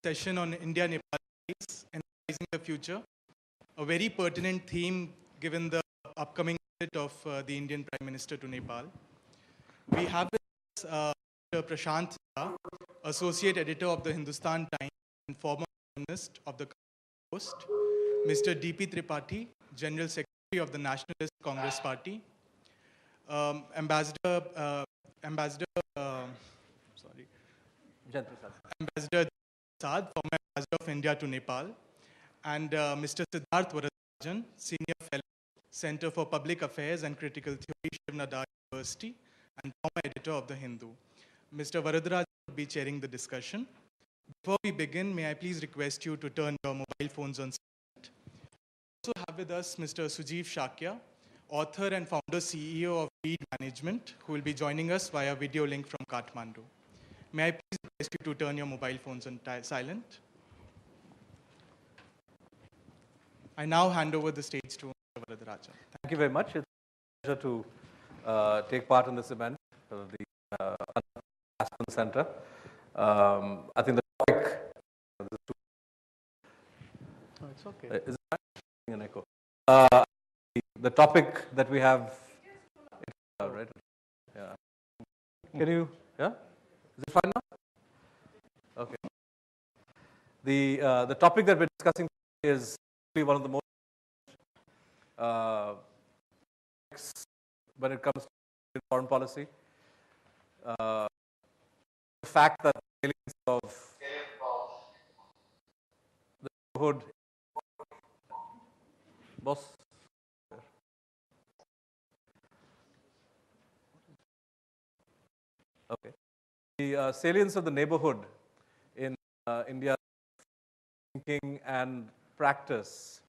session on India-Nepal ties, Energizing the future, a very pertinent theme given the upcoming visit of the Indian Prime Minister to Nepal. We have with us Mr. Prashant Jha, Associate Editor of the Hindustan Times and former columnist of the Post, Mr. D.P. Tripathi, General Secretary of the Nationalist Congress Party, Ambassador Prasad, former Ambassador of India to Nepal, and Mr. Siddharth Varadarajan, Senior Fellow, Center for Public Affairs and Critical Theory, Shiv Nadar University, and former editor of The Hindu. Mr. Varadarajan will be chairing the discussion. Before we begin, may I please request you to turn your mobile phones on silent. We also have with us Mr. Sujeev Shakya, author and founder CEO of Read Management, who will be joining us via video link from Kathmandu. May I please request you to turn your mobile phones on silent? I now hand over the stage to Mr. Varadarajan. Thank you very much. It's a pleasure to take part in this event of the Aspen Center. I think the topic. Oh, it's okay. Is it an echo? The topic that we have. Right? Yeah. Can you? Yeah. Is it fine now? Okay. The topic that we're discussing is one of the most when it comes to foreign policy. The fact that the aliens of the neighborhood, boss. Okay. The salience of the neighborhood in India thinking and practice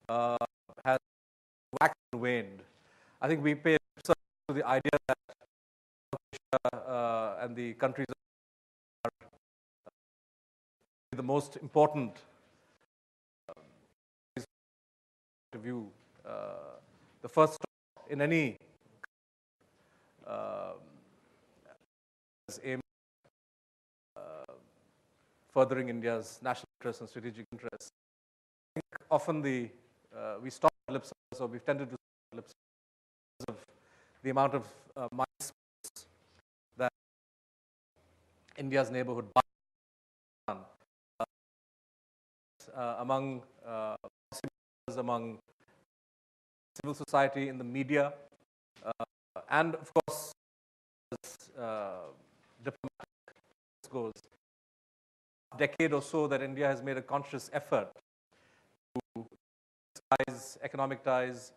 has waxed and waned. I think we pay attention to the idea that Asia and the countries are the most important to view. The first stop in any aim furthering India's national interests and strategic interests. I think often we stop at lip service, or we've tended to stop at lip service because of the amount of mind space that India's neighborhood among among civil society, in the media, and of course, as diplomatic goes. Decade or so that India has made a conscious effort to ties, economic ties,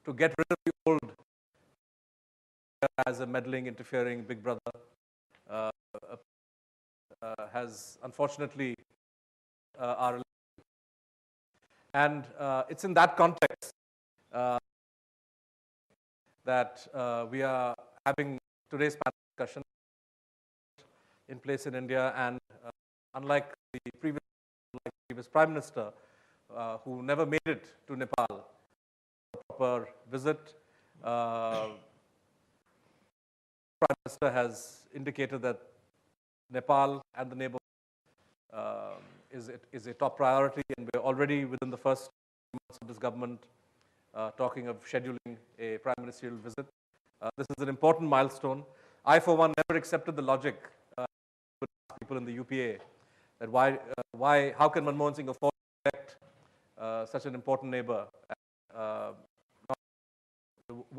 to get rid of the old as a meddling, interfering big brother, has unfortunately our and it's in that context that we are having today's panel discussion in place in India, and unlike the previous Prime Minister, who never made it to Nepal, a proper visit, Prime Minister has indicated that Nepal and the neighborhood is a top priority, and we're already within the first months of this government talking of scheduling a prime ministerial visit. This is an important milestone. I, for one, never accepted the logic with people in the UPA that how can Manmohan Singh afford to elect such an important neighbor?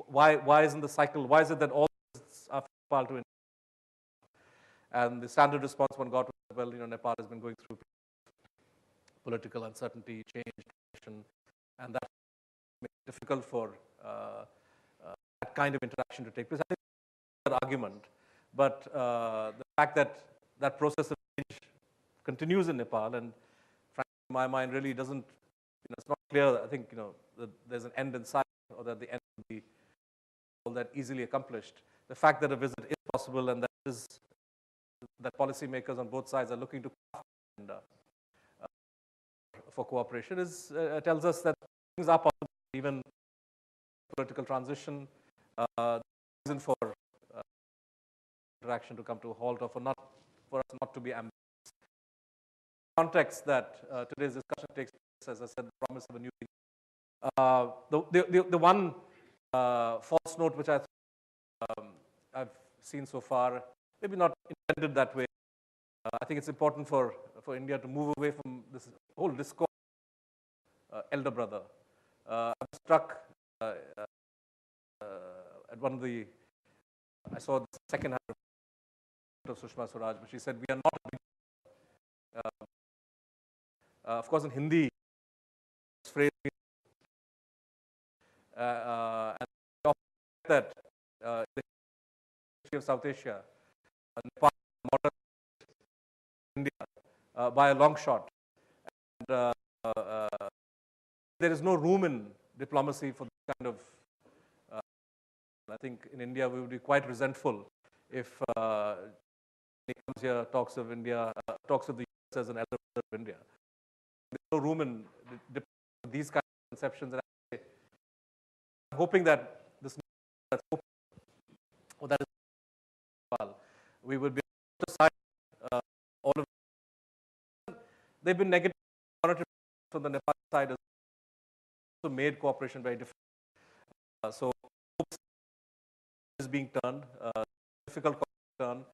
Why isn't the cycle? Why is it that all are Nepal to India? And the standard response one got was, well, Nepal has been going through political uncertainty, change, and that makes it difficult for that kind of interaction to take place. I think that's an argument, but the fact that that process of change continues in Nepal, and frankly, in my mind, really doesn't, it's not clear. I think, that there's an end in sight, or that the end will be all that easily accomplished. The fact that a visit is possible, and that policymakers on both sides are looking to for cooperation tells us that things are possible, even political transition, the reason for interaction to come to a halt, or for us not to be ambitious. context that today's discussion takes place, as I said, the promise of a new the one false note which I've seen so far, maybe not intended that way. I think it's important for India to move away from this whole discourse, elder brother. I'm struck at one of the, I saw the second hand of Sushma Swaraj, but she said, we are not a big, of course in Hindi, this phrase, and that the history of South Asia, Nepal, modern India, by a long shot. And there is no room in diplomacy for this kind of, I think in India we would be quite resentful if he comes here, talks of India, talks of the US as an elder brother of India. There's no room in these kinds of conceptions. And I'm hoping that this that's open, or that is well, we would be able to cite all of them. They've been negative from the Nepal side, has also made cooperation very difficult. So is being turned, difficult turn.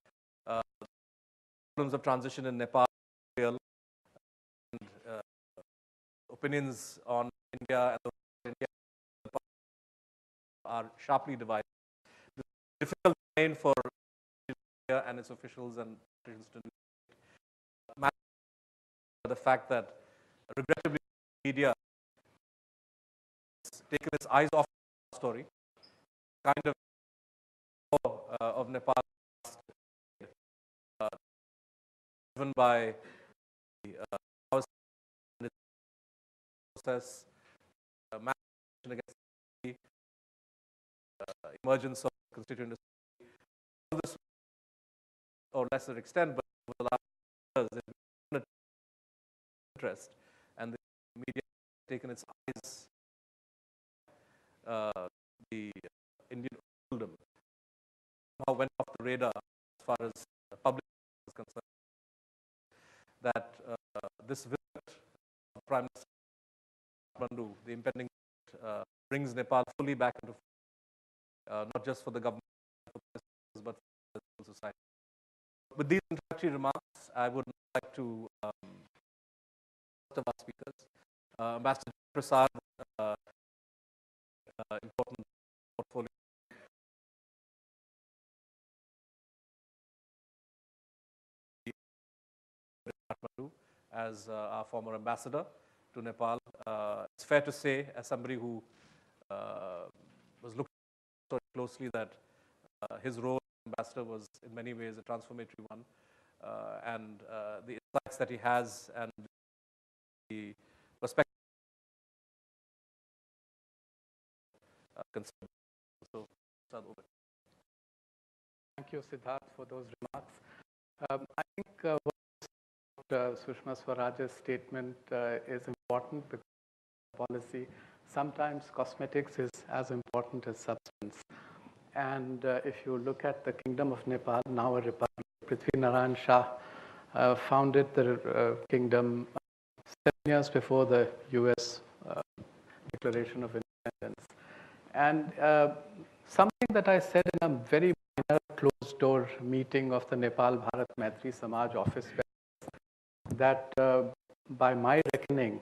Problems of transition in Nepal, real, and opinions on India and India are sharply divided. It's difficult terrain for India and its officials and politicians to manage the fact that, regrettably, media has taken its eyes off the story, kind of Nepal, driven by the process, against the emergence of constituent industry. All this, or lesser extent, but over the last years, there's been interest, and the media has taken its eyes the Indian officialdom somehow went off the radar as far as the public is concerned. That this visit of Prime Minister Kathmandu, the impending brings Nepal fully back into not just for the government, but for the civil society. With these introductory remarks, I would like to first of our speakers, Ambassador Prasad, important portfolio. As our former ambassador to Nepal. It's fair to say, as somebody who was looking so closely, that his role as ambassador was in many ways a transformatory one, and the insights that he has and the perspective. So, thank you, Siddharth, for those remarks. I think Sushma Swaraj's statement is important because policy, sometimes cosmetics is as important as substance. And if you look at the Kingdom of Nepal, now a republic, Prithvi Narayan Shah founded the kingdom 7 years before the US Declaration of Independence. And something that I said in a very minor closed-door meeting of the Nepal Bharat Maitri Samaj office, that by my reckoning,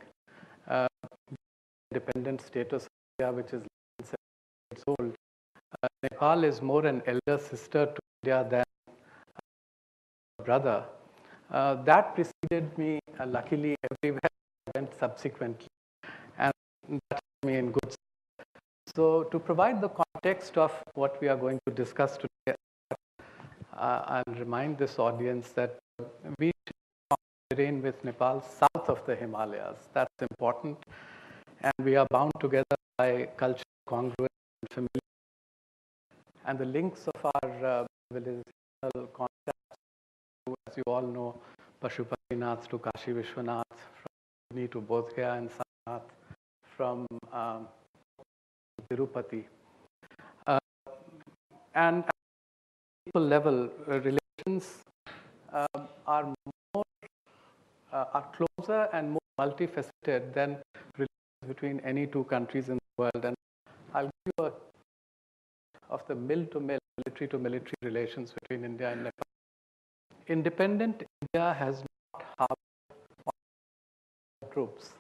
independent status of India, which is 7 years old, Nepal is more an elder sister to India than a brother. That preceded me, luckily, everywhere I went subsequently, and that put me in good stead. So to provide the context of what we are going to discuss today, I'll remind this audience that we terrain with Nepal south of the Himalayas. That's important. And we are bound together by cultural congruence and familiarity. And the links of our civilizational concepts, as you all know, Pashupatinath to Kashi Vishwanath, from Lodhi to Bodh Gaya and Sarnath, from Tirupati. And at the people level, relations are more are closer and more multifaceted than relations between any two countries in the world. And I'll give you a of the mill-to-mill, military-to-military relations between India and Nepal. Independent India has not harbored troops.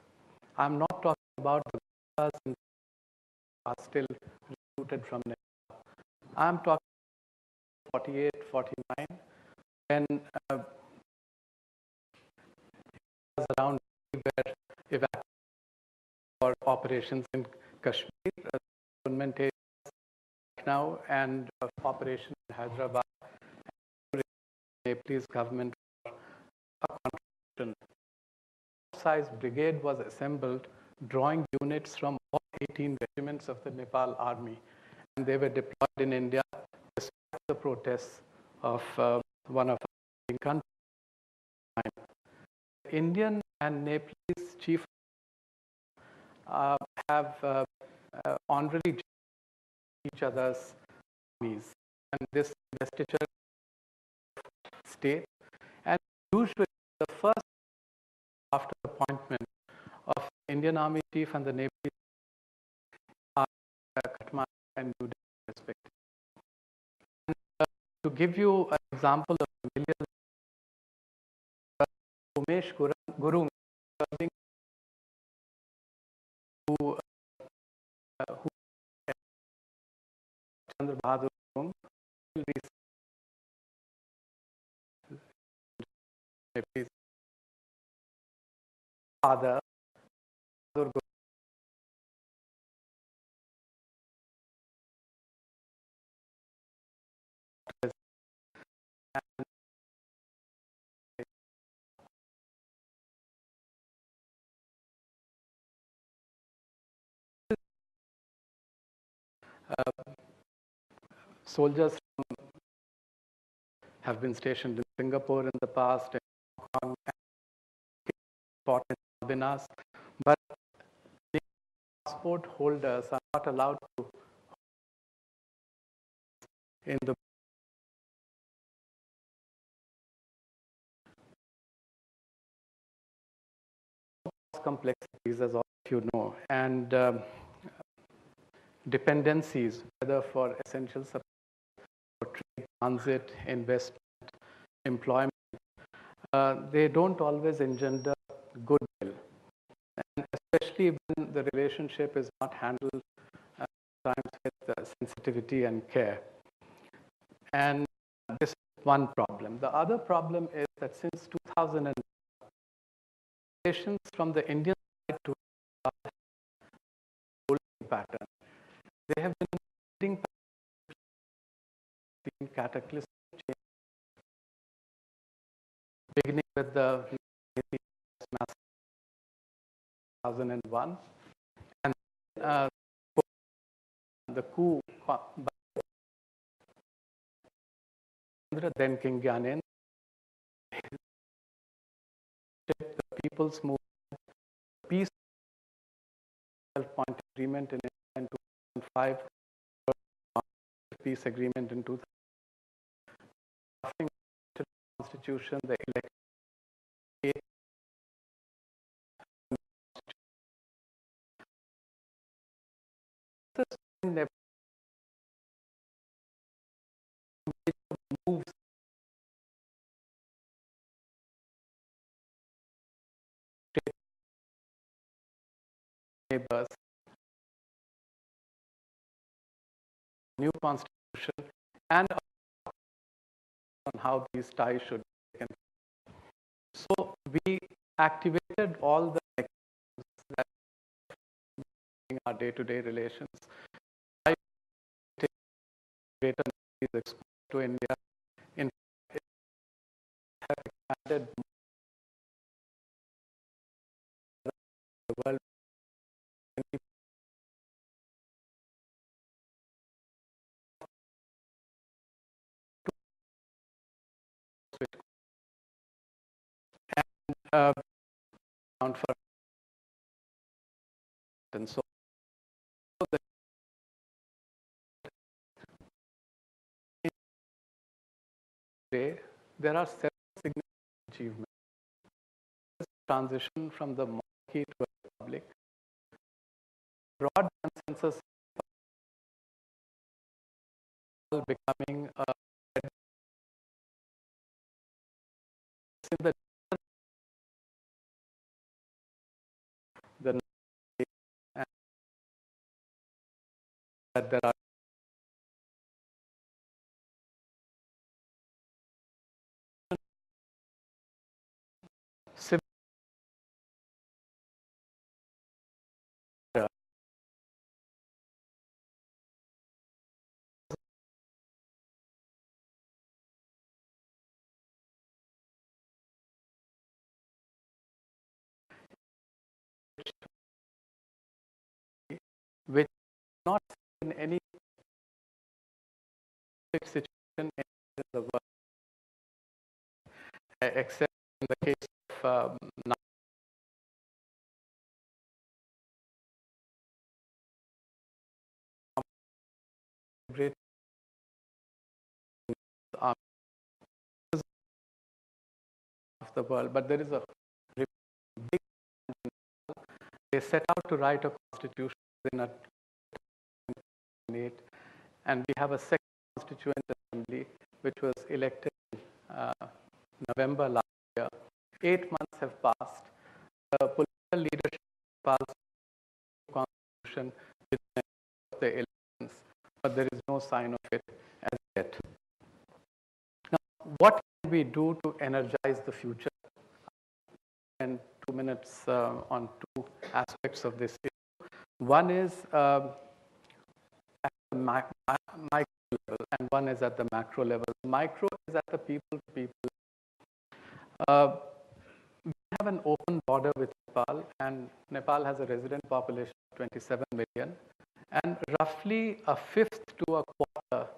I'm not talking about the guerrillas who are still recruited from Nepal. I'm talking 48, 49, when it was around were evacuated for operations in Kashmir, government areas now, and operation in Hyderabad. Nepalese government for a contribution. Size brigade was assembled, drawing units from all 18 regiments of the Nepal army, and they were deployed in India despite the protests of one of our countries. Indian and Nepalese chief have honorably joined each other's armies, and this investiture state, and usually the first after appointment of Indian Army chief and the Navy are Kathmandu and New Delhi respectively. And, to give you an example of familiar, Umesh Gurung, who Chandra Bahadur Gurung, his father, Bahadur Gurung, soldiers have been stationed in Singapore in the past, in Hong Kong, and fought in Albinas, but passport holders are not allowed to in the complexities, as all of you know, and dependencies, whether for essential support, for trade, transit, investment, employment, they don't always engender goodwill, and especially when the relationship is not handled times with sensitivity and care. And this is one problem. The other problem is that since 2000, relations from the Indian side to holding pattern, they have been cataclysmic change, beginning with the 2001 and the coup by then King Gyanendra, the people's movement, peace point agreement in 2005, peace agreement in 2000, constitution, the election, moves neighbors, new constitution, and on how these ties should be taken. So we activated all the mechanisms that in our day-to-day relations. I take greater exposure to India. In fact, it has expanded the world. And for and so there are several significant achievements. transition from the monarchy to a republic. Broad consensus becoming a the and that there are civil which not in any situation in the world, except in the case of great armies of the world. But there is a big, they set out to write a constitution in a 8, and we have a second constituent assembly which was elected in November last year. 8 months have passed. The political leadership passed the constitution within the elections, but there is no sign of it as yet. Now, what can we do to energize the future? And 2 minutes on two aspects of this issue. One is at the micro level, and one is at the macro level. Micro is at the people-to-people. We have an open border with Nepal, and Nepal has a resident population of 27 million, and roughly a fifth to a quarter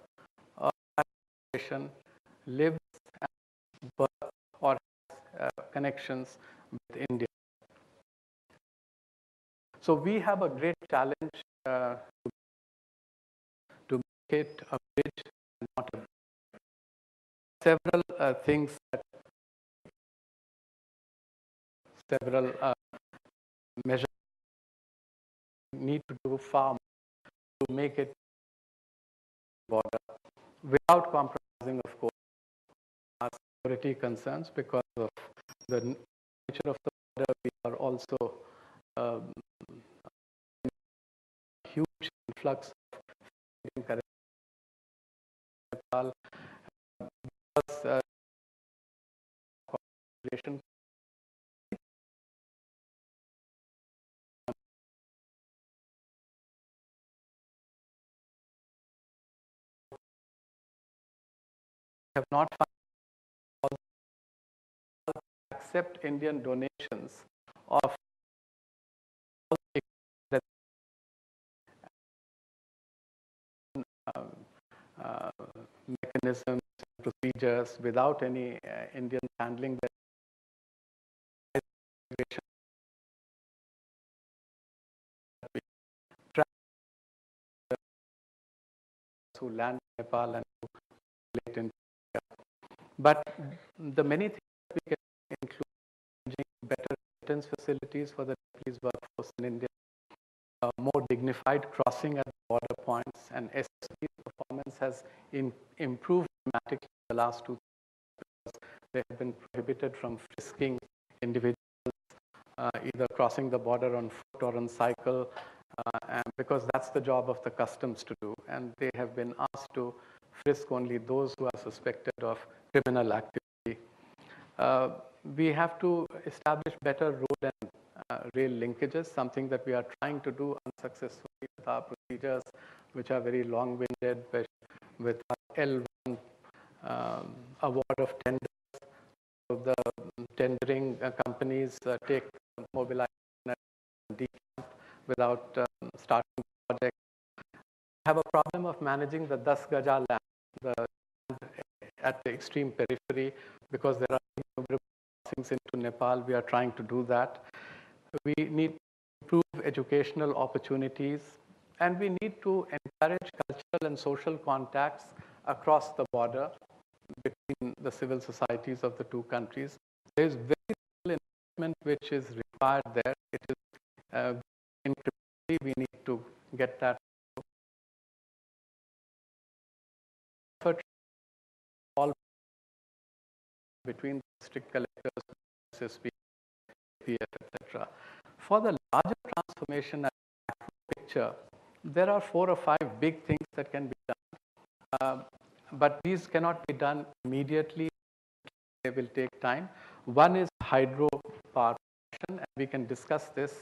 of that population lives or has connections with India. So we have a great challenge to make it a bridge and not a bridge. Several things that several measures need to do far more to make it border without compromising, of course, our security concerns because of the nature of the border. We are also huge influx of Indian currency in Nepal because population have not found accept Indian donations of mechanisms, procedures without any Indian handling that who land in Nepal and who relate in India. But the many things that we can include better remittance facilities for the Nepalese workforce in India, more dignified crossing at the border points, and SSB's performance has improved dramatically in the last 2 years because they have been prohibited from frisking individuals either crossing the border on foot or on cycle, and because that's the job of the customs to do, and they have been asked to frisk only those who are suspected of criminal activity. We have to establish better road and rail linkages, something that we are trying to do unsuccessfully with our procedures, which are very long-winded, with our L1 award of tenders. So the tendering companies take mobilization and decamp without starting the project. We have a problem of managing the 10 gaja land, at the extreme periphery, because there are innumerable crossings into Nepal. We are trying to do that. We need to improve educational opportunities, and we need to encourage cultural and social contacts across the border between the civil societies of the two countries. There is very little which is required there. It is incrementally we need to get that effort all between district collectors, SSP, etc. For the larger transformation picture, there are 4 or 5 big things that can be done, but these cannot be done immediately. They will take time. One is hydro power production, and we can discuss this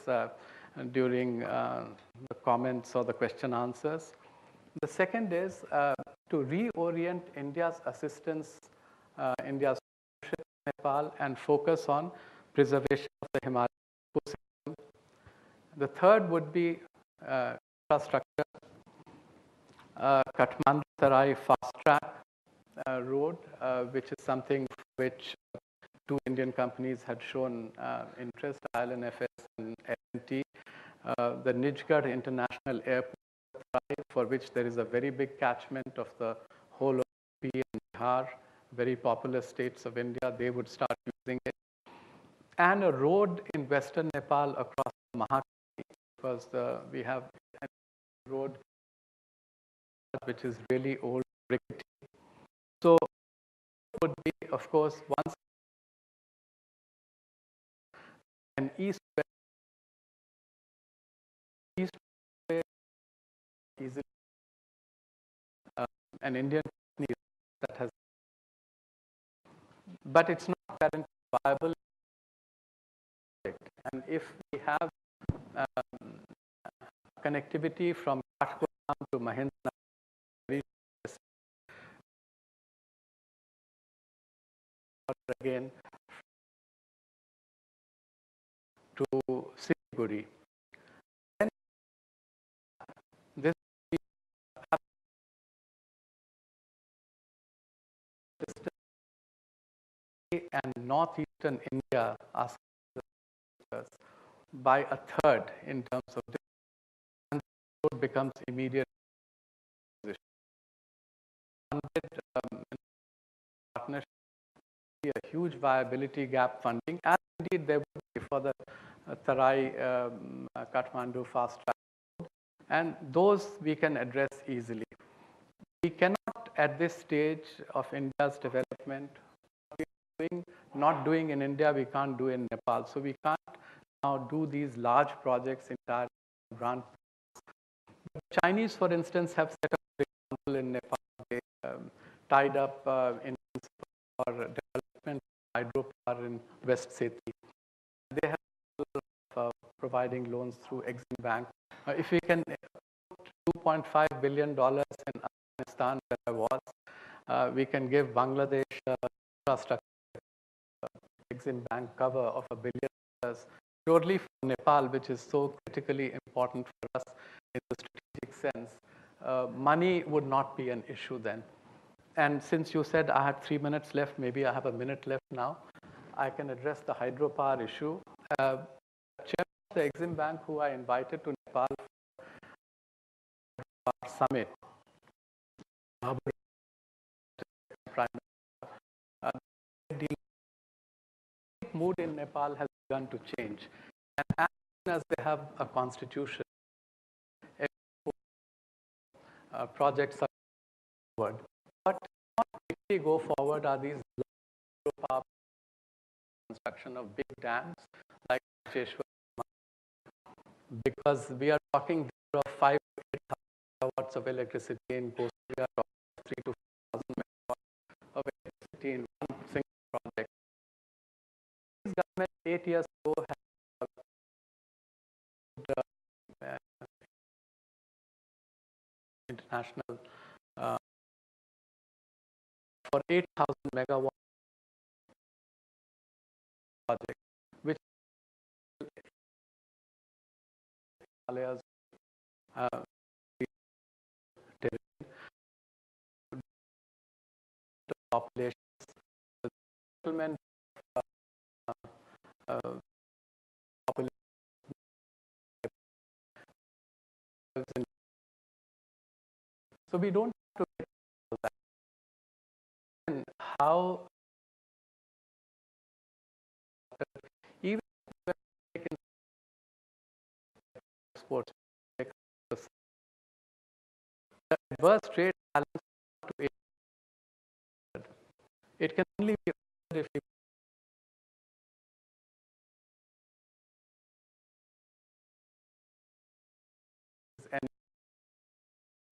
during the comments or the question answers. The second is to reorient India's assistance, India's partnership with Nepal, and focus on preservation of the Himalayan ecosystem. The third would be infrastructure, Kathmandu-Tarai fast-track road, which is something which 2 Indian companies had shown interest, ILNFS and L&T. The Nijgarh International Airport, for which there is a very big catchment of the whole of UP and Bihar, very populous states of India, they would start using it. And a road in western Nepal across Mahakali, because we have a road which is really old, rickety. So would be, of course, once an east easily an Indian company that has, but it's not currently viable. And if we have connectivity from Kathgodam to Mahendra, again to Siliguri, then this and northeastern India are by a third in terms of distance, and the road becomes immediate position. Partnership, a huge viability gap funding, and indeed there would be for the Tarai Kathmandu fast track, and those we can address easily. We cannot at this stage of India's development, not doing in India, we can't do in Nepal. So we can't now do these large projects entirely grant. Chinese, for instance, have set up an example in Nepal. They tied up in for development hydropower in West Seti. They have providing loans through Exim Bank. If we can put $2.5 billion in Afghanistan, where I was, we can give Bangladesh infrastructure Exim Bank cover of $1 billion, purely for Nepal, which is so critically important for us in the strategic sense. Money would not be an issue then. And since you said I had 3 minutes left, maybe I have a minute left now, I can address the hydropower issue. Chairman of the Exim Bank, who I invited to Nepal for our summit, mood in Nepal has begun to change. And as soon as they have a constitution, projects are forward. What not quickly go forward are these power construction of big dams like Cheshwar, because we are talking of 5 to 8,000 megawatts of electricity in Coast. We are talking 3 to 4,000 megawatts of electricity in one single project. This government 8 years ago had international for 8,000 megawatt project, which the population, the settlement population. So we don't have to get all that. And how even exports. The adverse trade balance to it can only be if you and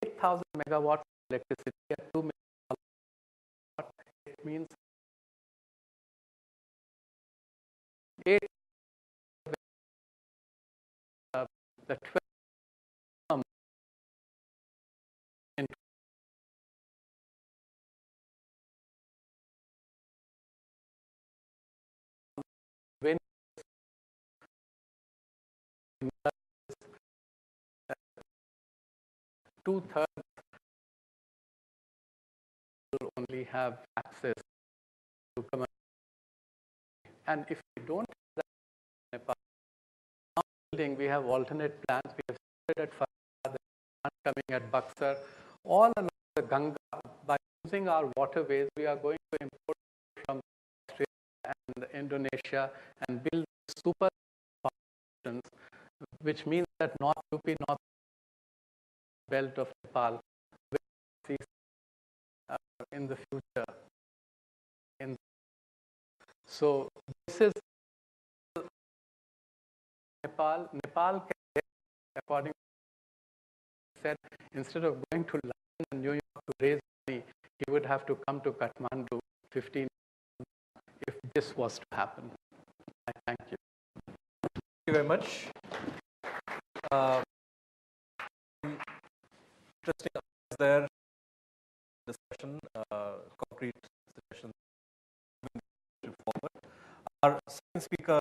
8,000 megawatts of electricity at 2 megawatts, it means 8 the 12 in wind two-thirds will only have access to commercial. And if we don't have that in Nepal, now building, we have alternate plans. We have started at Farah, coming at Buxar, all along the Ganga. By using our waterways, we are going to import from Australia and Indonesia and build super stations, which means that North UP, North belt of Nepal will see in the future. So this is Nepal. Nepal can, according to said, instead of going to London and New York to raise money, he would have to come to Kathmandu 15 if this was to happen. I thank you. Thank you very much. Interesting is there discussion, concrete discussion forward. Our second speaker,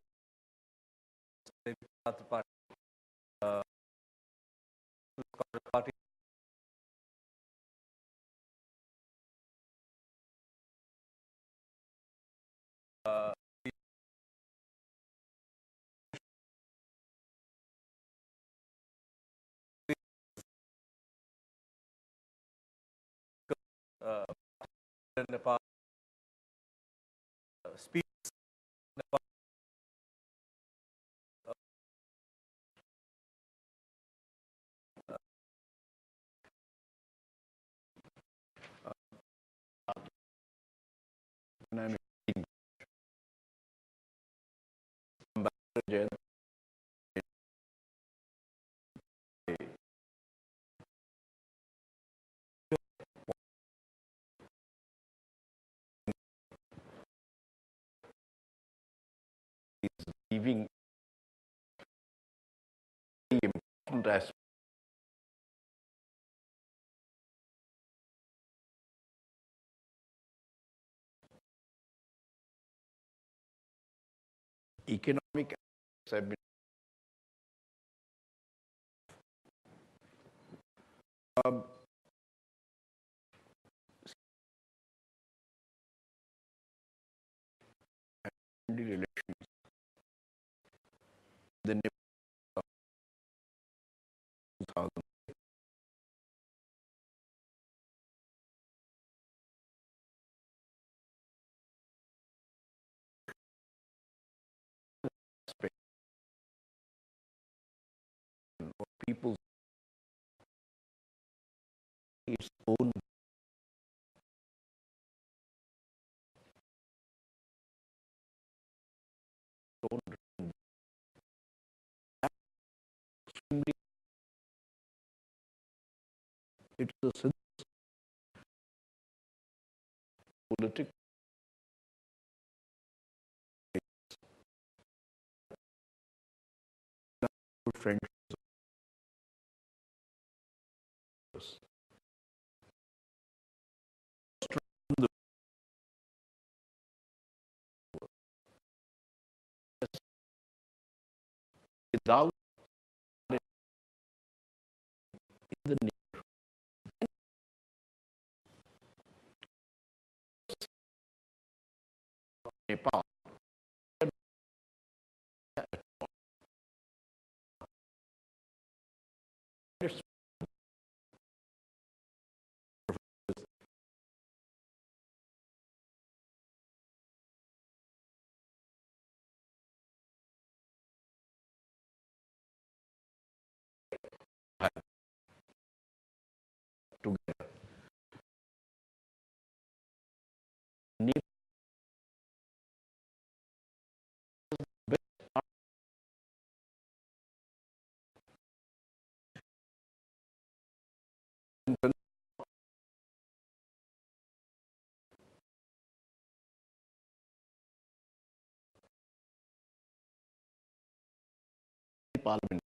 party. Nepal speaks Nepal. And I'm Ambassador is leaving very important aspect. Economic aspects have been relations. The Nepal of 2000 aspect of people's its own it's a political friendship without in the Nepal. It's together. Nepal Parliament,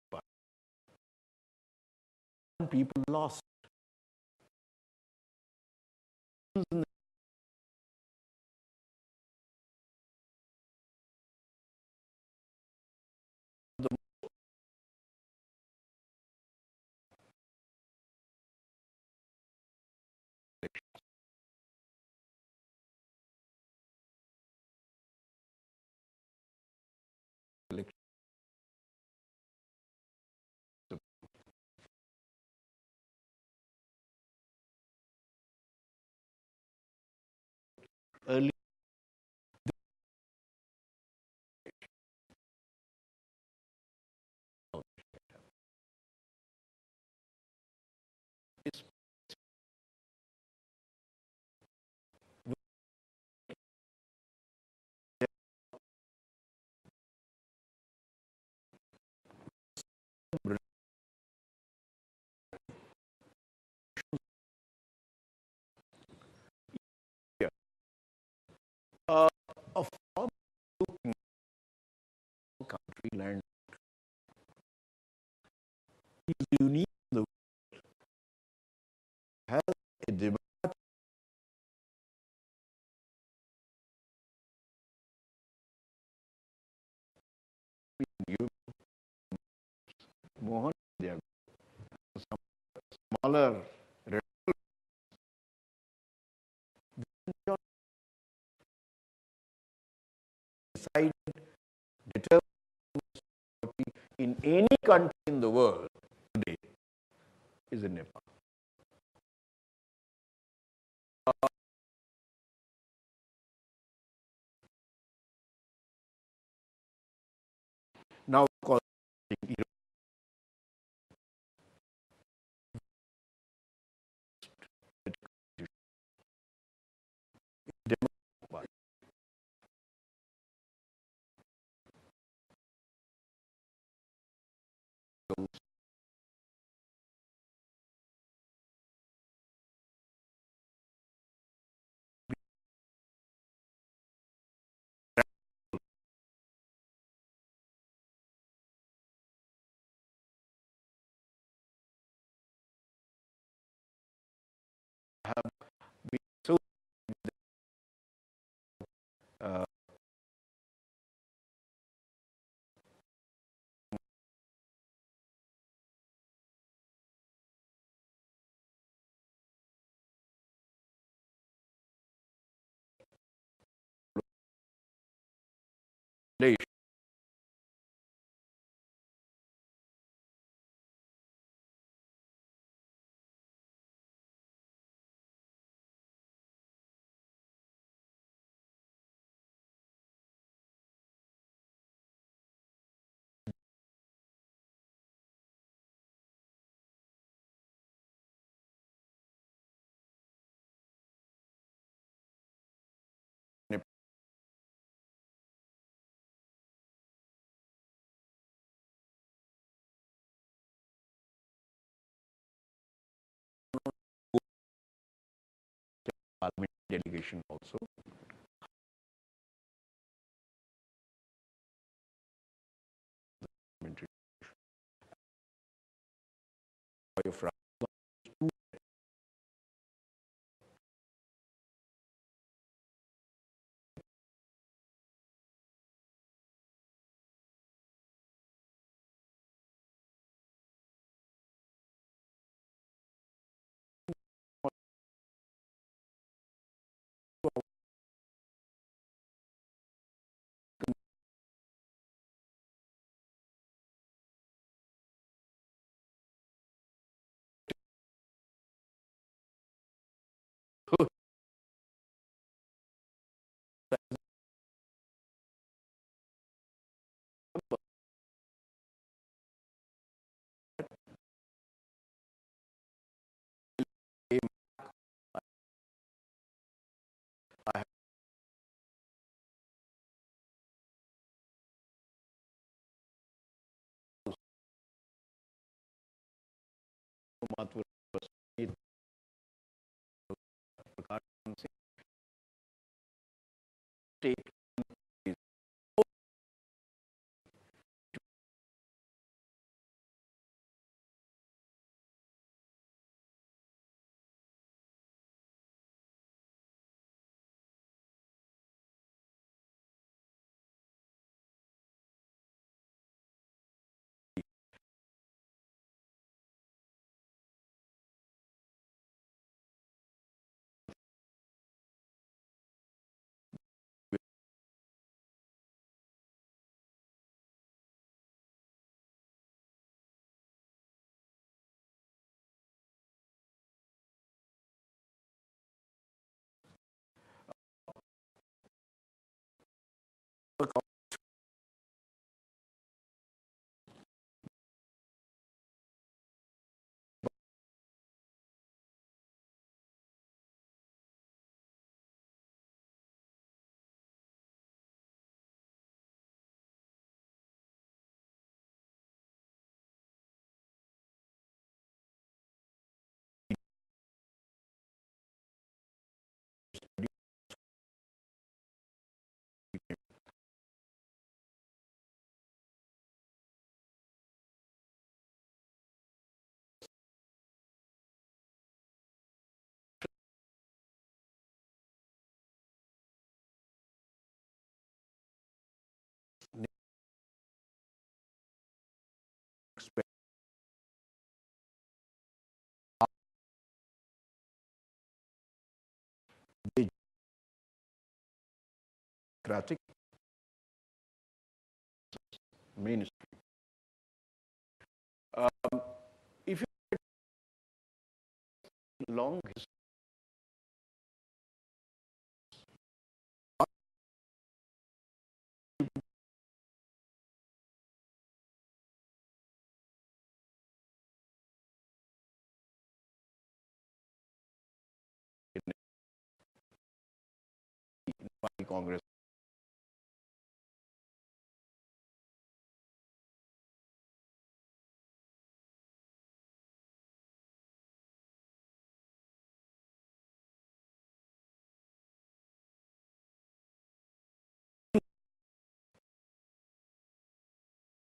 people lost. Early is a form country land is unique in the world, has a demand. You, Mohan, they are some smaller decide determine in any country in the world today is in Nepal. Now, of course, so uh, Parliament delegation also. Mathur was take democratic ministry. If you long history, Congress,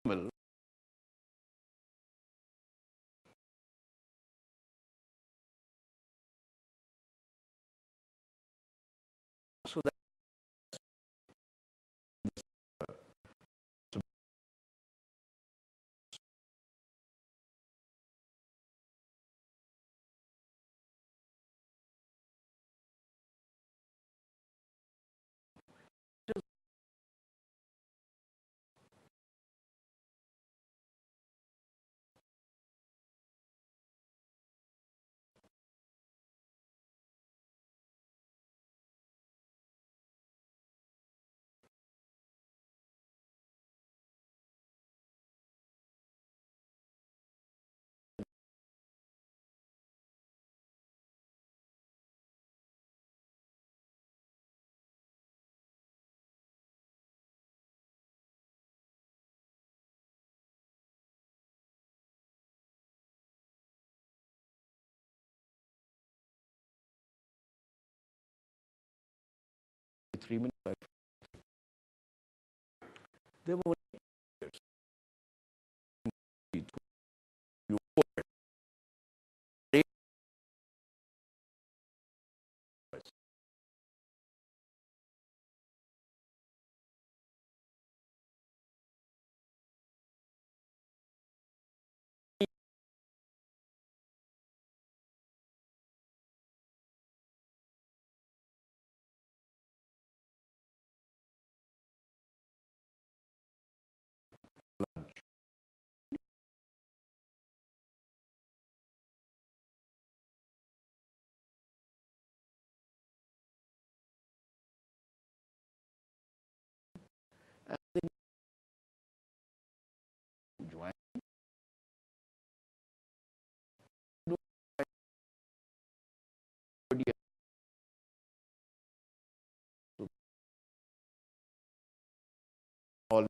well, so that three minutes, there were joined all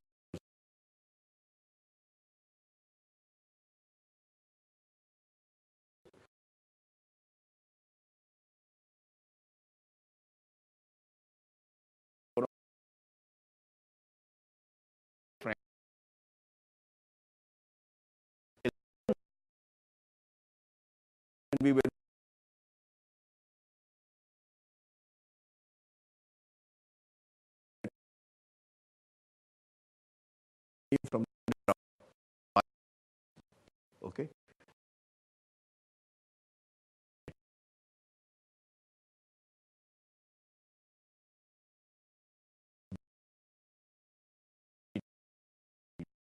can be very from okay.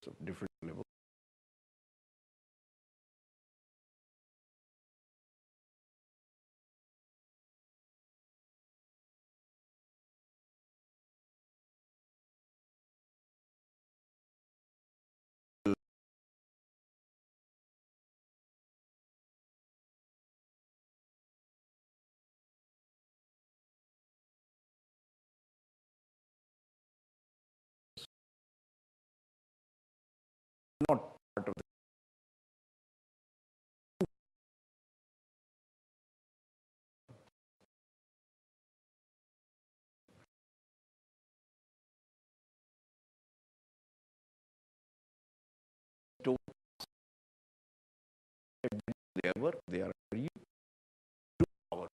So different level. Not part of the they are very power.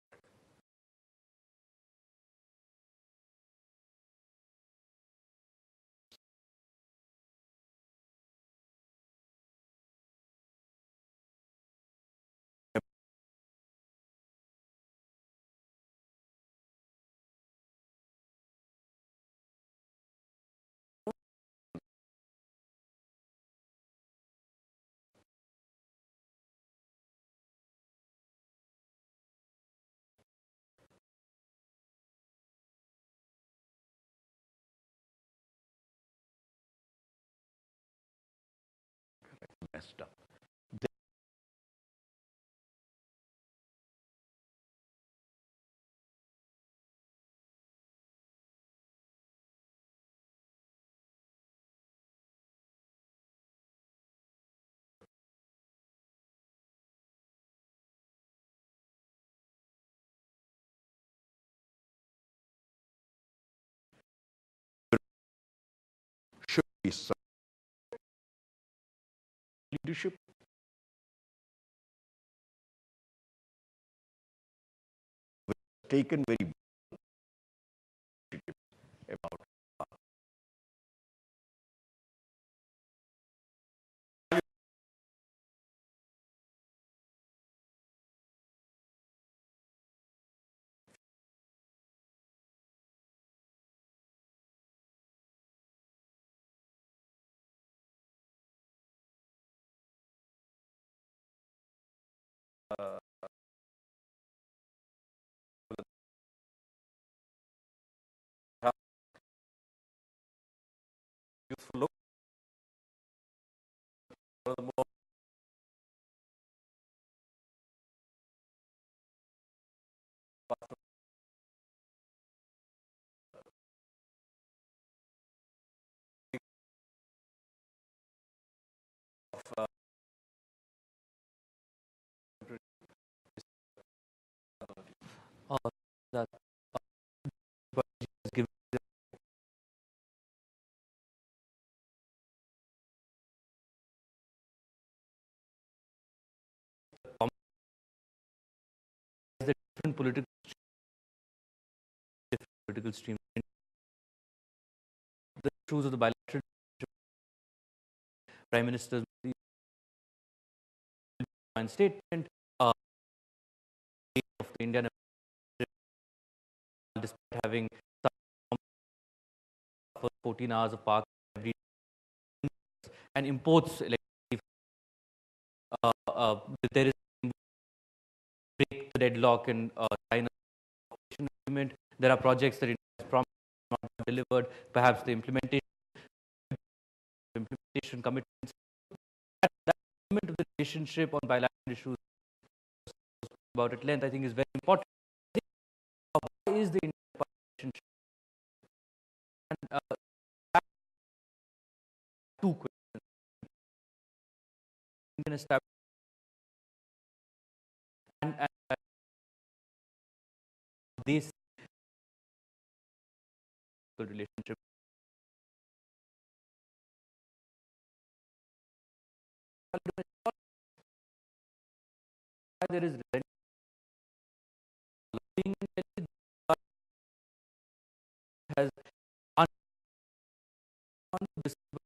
Messed up. Should be some leadership taken very about Useful look. One of the more of that given the different political stream. The issues of the bilateral prime minister's statement of the Indian, despite having 14 hours of park every and imports electricity. There is break the deadlock in China agreement. There are projects that India has promised not delivered. Perhaps the implementation commitments. That element of the relationship on bilateral issues about at length, I think, is very important. Why is the India-Nepal relationship? And two questions. And this relationship. why there is resentment in Delhi, has visible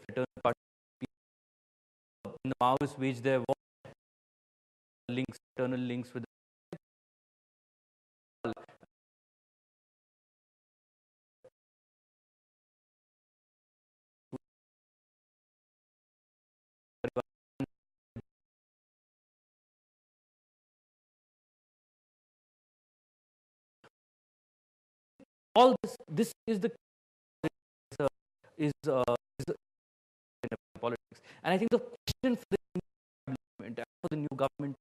fraternal party. When the Maoists waged their war, links, internal links with all this. This is the uh, is in politics, and I think the question for the government and for the new government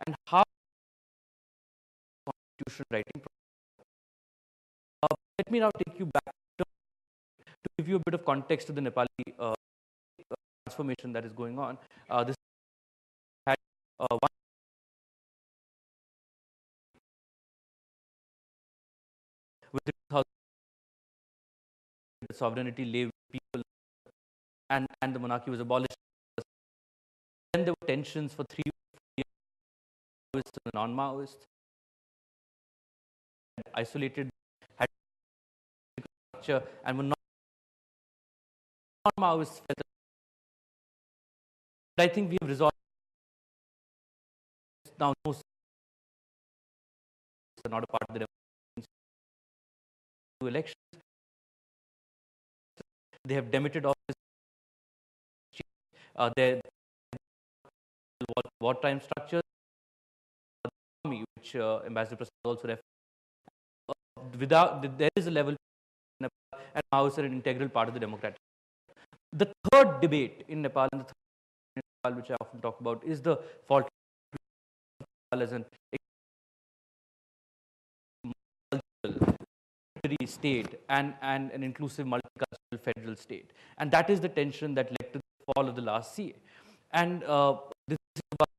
and how constitution writing. Let me now take you back to give you a bit of context to the Nepali transformation that is going on. This had one with the sovereignty lay with people, and the monarchy was abolished. Then there were tensions for 3 years, Maoists and the non-Maoists, isolated, had structure, and were non-Maoists felt. But I think we have resolved now. No, are not a part of the elections. They have demitted office. Their wartime structures, army, which Ambassador Prasad also referred. Without there is a level, and Maoists are an integral part of the democratic. The third debate in Nepal, and the third in Nepal, which I often talk about, is the fault as an state and an inclusive multicultural federal state. And that is the tension that led to the fall of the last CA. And this is about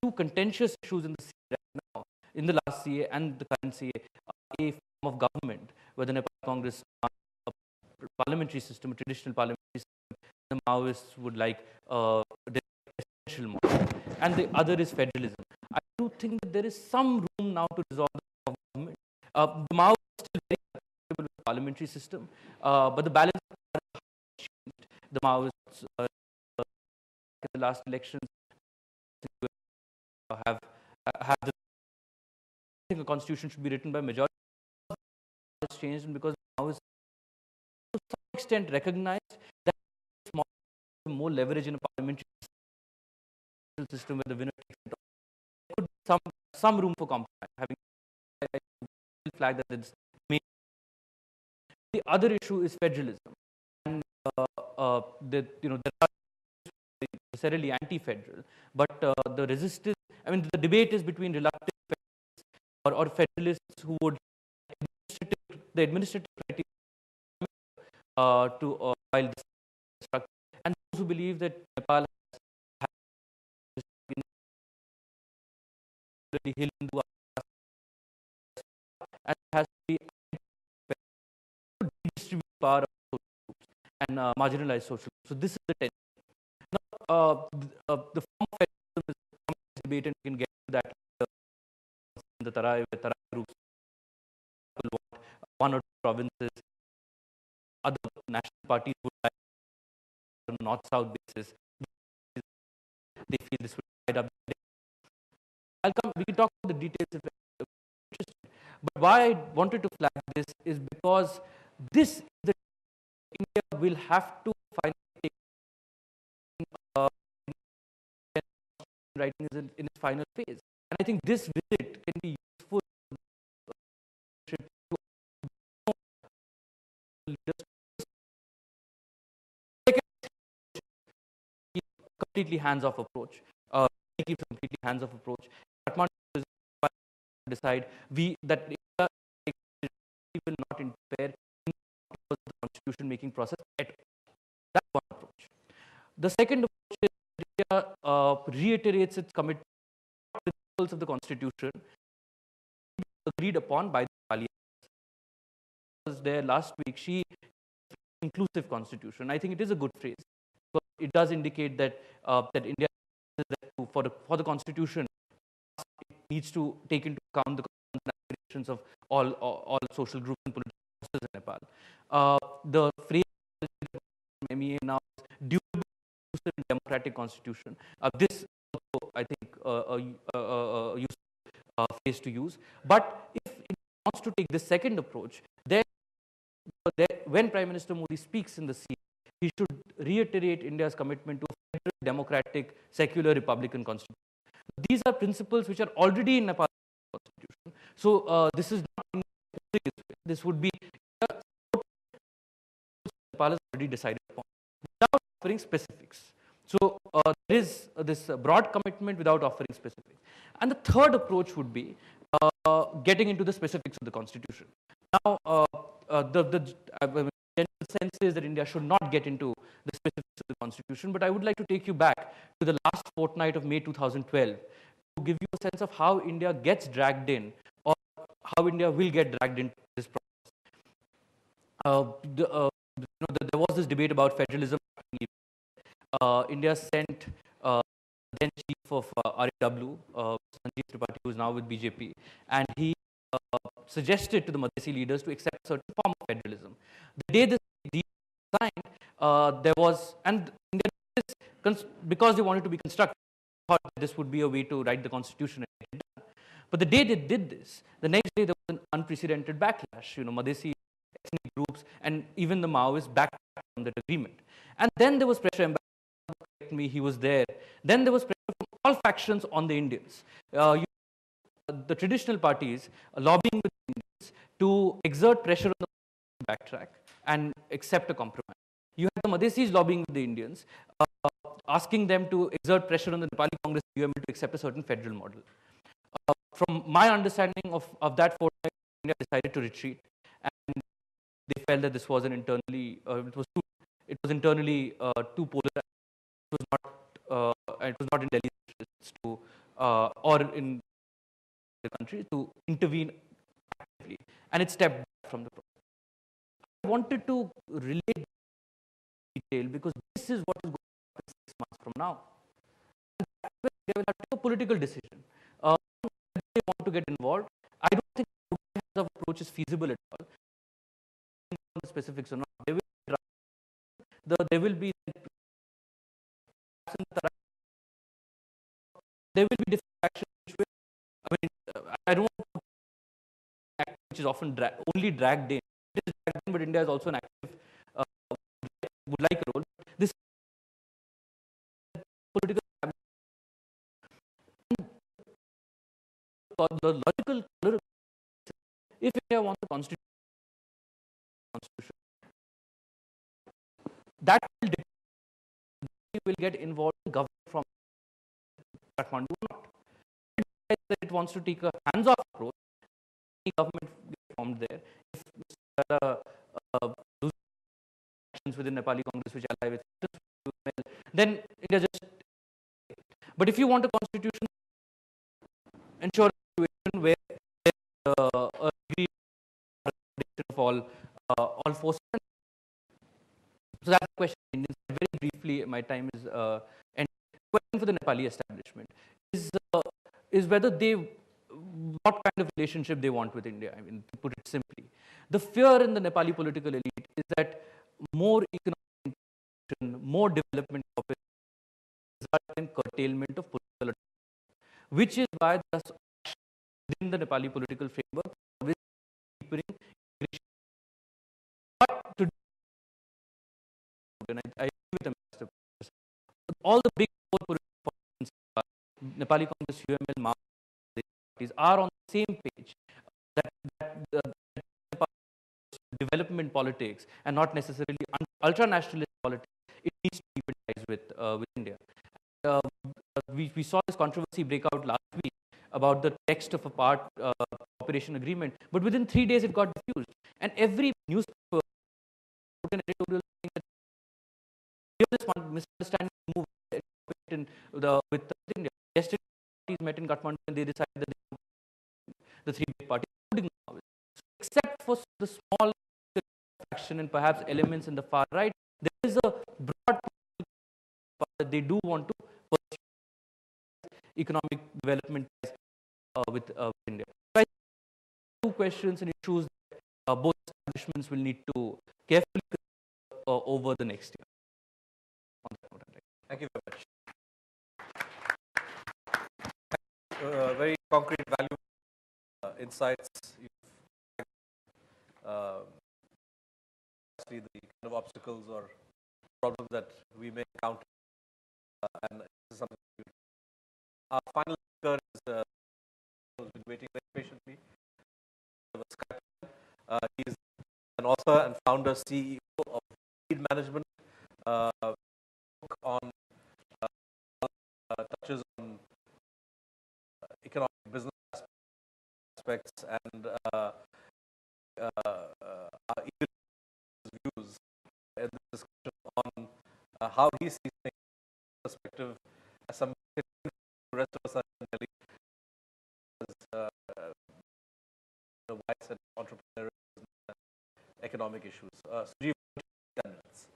two contentious issues in the CA right now, in the last CA and the current CA, a form of government where the Nepal Congress, a parliamentary system, a traditional parliamentary system, the Maoists would like a presidential model, and the other is federalism. I do think that there is some room now to resolve the government. The Maoists are still very comfortable with the parliamentary system, but the balance changed. The Maoists in the last elections have the, I think a constitution should be written by majority. It's changed because Maoists to some extent recognized that more leverage in a parliamentary system where the winner takes it all. There could be some room for compromise. Having flag that it's main. The other issue is federalism, and there are necessarily anti-federal, but the resistance. I mean, the debate is between reluctant or federalists who would the administrative criteria to while this structure, and those who believe that Nepal has been Hindu and has to be distribute power of social groups and marginalized social groups. So this is the tension. Now, the form of federalism is a debate, and we can get to that in the Tarai groups want one or two provinces. Other national parties would like on a north-south basis. They feel this would divide up. We can talk about the details if you're interested. But why I wanted to flag this is because this India will have to finally take writing is in its final phase. And I think this visit can be useful to completely hands-off approach. Keep a completely hands-off approach. Decide that India will not interfere in the constitution-making process at all. That's one approach. The second approach is India reiterates its commitment to principles of the constitution agreed upon by the Nepali. Was there last week. She inclusive constitution. I think it is a good phrase, but it does indicate that that India for the constitution it needs to take into account the aspirations of all social groups and political forces in Nepal. The phrase MEA now is durable, inclusive, and democratic constitution. This also, I think, a useful phrase to use. But if it wants to take this second approach, then when Prime Minister Modi speaks in the CA, he should reiterate India's commitment to a federal, democratic, secular, republican constitution. These are principles which are already in Nepal's constitution. So this is not this would be Nepal has already decided upon without offering specifics. So there is this broad commitment without offering specifics. And the third approach would be getting into the specifics of the constitution. Now, the general sense is that India should not get into the specifics of the constitution, but I would like to take you back to the last fortnight of May 2012 to give you a sense of how India gets dragged in, or how India will get dragged into this process. There was this debate about federalism. India sent then chief of RAW, Sanjeev Tripathi, who is now with BJP, and he suggested to the Madhesi leaders to accept a certain form of federalism. The day this deal was signed, there was, and India, because they wanted to be constructive, thought that this would be a way to write the constitution and get it done. But the day they did this, the next day there was an unprecedented backlash. Madhesi ethnic groups and even the Maoists backed from that agreement. And then there was pressure. He was there. Then there was pressure from all factions on the Indians. The traditional parties lobbying with the Indians to exert pressure on the backtrack and accept a compromise. You had the Madhesis lobbying with the Indians, asking them to exert pressure on the Nepali Congress UML to accept a certain federal model. From my understanding of that fortnight, India decided to retreat, and they felt that this was an internally it was internally too polar. It was not in Delhi's interests to or in the country to intervene actively, and it stepped back from the process. I wanted to relate detail because this is what is going to happen 6 months from now. And they will have to take a political decision. They want to get involved. I don't think the approach is feasible at all. The specifics or not, there will be different actions which will, I don't want to act which is often only dragged in. It is dragged in, but India is also an active would like a role. This political the logical if India wants a constitution, that will get involved in government from Kathmandu or not. It wants to take a hands-off approach. Any government formed there. If there are actions within Nepali Congress which ally with, then India just. But if you want a constitution, ensure a situation where there is a degree of all forces. So that's the question. Very briefly, my time is ending. Question for the Nepali establishment is whether what kind of relationship they want with India. I mean, to put it simply, the fear in the Nepali political elite is that more economic integration, more development result in curtailment of political autonomy, which is why there is within the Nepali political framework with deepening integration. But to I agree with all the big four political parties, Nepali Congress, UML, Maoist are on the same page that development politics and not necessarily ultra-nationalist politics, it needs to deepen ties with India. We saw this controversy break out last week about the text of a cooperation agreement, but within 3 days it got diffused, and every newspaper put an editorial saying that this misunderstanding move with India. Yesterday, met in Kathmandu and they decided that they want the three big parties, including Maoists. So except for the small faction and perhaps elements in the far right, there is a broad that they do want to pursue economic development with India. So I think two questions and issues that both establishments will need to carefully consider over the next year. On that note, Thank you very much. Very concrete value insights. Actually, the kind of obstacles or problems that we may encounter, and this is something. Our final speaker is who's been waiting very patiently. He is an author and founder, CEO of Lead Management, book on touches on economic business aspects and our views in this discussion on how he sees things perspective as some the rest of us are really wise and entrepreneurial economic issues. Sujeev, 10 minutes.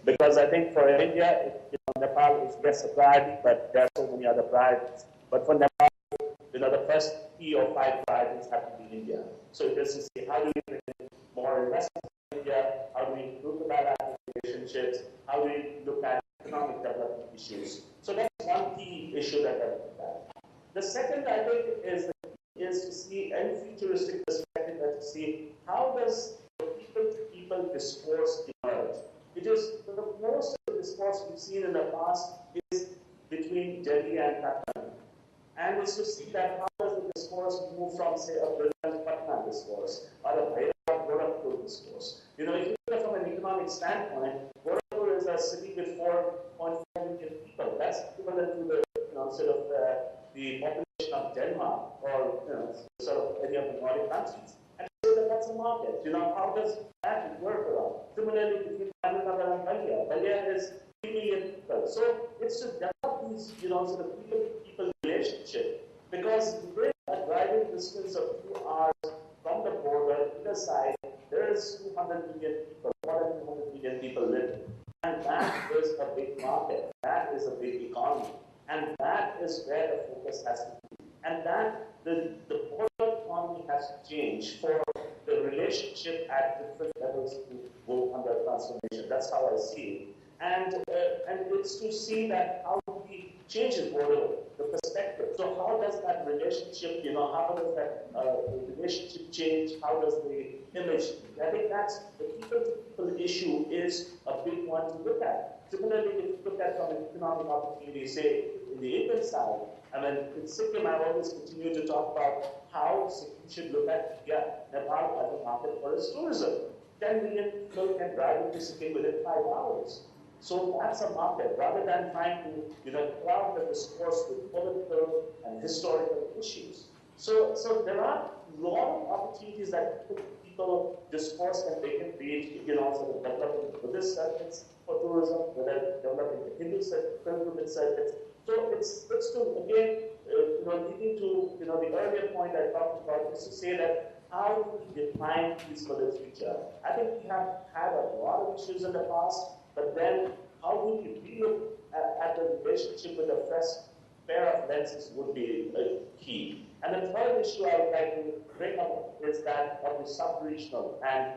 Because I think for India, Nepal is yes a priority, but there are so many other priorities. But for Nepal, the first 3 or 5 priorities have to be India. So it is to say, how do we bring in more investment in India? How do we improve the bilateral relationships? How do we look at economic development issues? So that's one key issue that I look at. The second, I think, is is to see any futuristic perspective and to see how does the people-to-people discourse emerge. It is the most of the discourse we've seen in the past is between Delhi and Kathmandu. And it's to see that how does the discourse move from, say, a brilliant Patna discourse or a Bhairab Gorakhpur discourse. You know, if you look at from an economic standpoint, Gorakhpur is a city with 4.4 million people. That's equivalent to the, sort of the population of Denmark or, sort of any of the Nordic countries. And so that's a market. You know, how does that work around? Similarly, between Ananta and Balia. Balia is 3 million people. So it's to develop these, sort of people-to-people relationship, because within a driving distance of 2 hours from the border, either side, there is 200 million people, more than 200 million people living. And that is a big market. That is a big economy. And that is where the focus has to be. And that the border economy has to change for the relationship at different levels to go under transformation. That's how I see it. And it's to see that how we change the border, the perspective. So how does that relationship, how does that relationship change? How does the image? I think that's the people-to-people issue is a big one to look at. Similarly, if you look at from an economic opportunity, say in the Indian side, I mean, in Sikkim, I've always continued to talk about how Sikkim should look at Nepal as a market for its tourism. 10 million people can drive into Sikkim within 5 hours. So that's a market, rather than trying to, cloud the discourse with political and historical issues. So there are a lot of opportunities that people discourse, and they can be, sort of developing Buddhist circuits for tourism, whether developing the Hindu pilgrimage circuits. So it's to, again, leading to, the earlier point I talked about, is to say that how do we define peace for the future? I think we have had a lot of issues in the past, but then how do we relook at the relationship with a fresh pair of lenses would be key. And the third issue I would like to bring up is that of the sub-regional and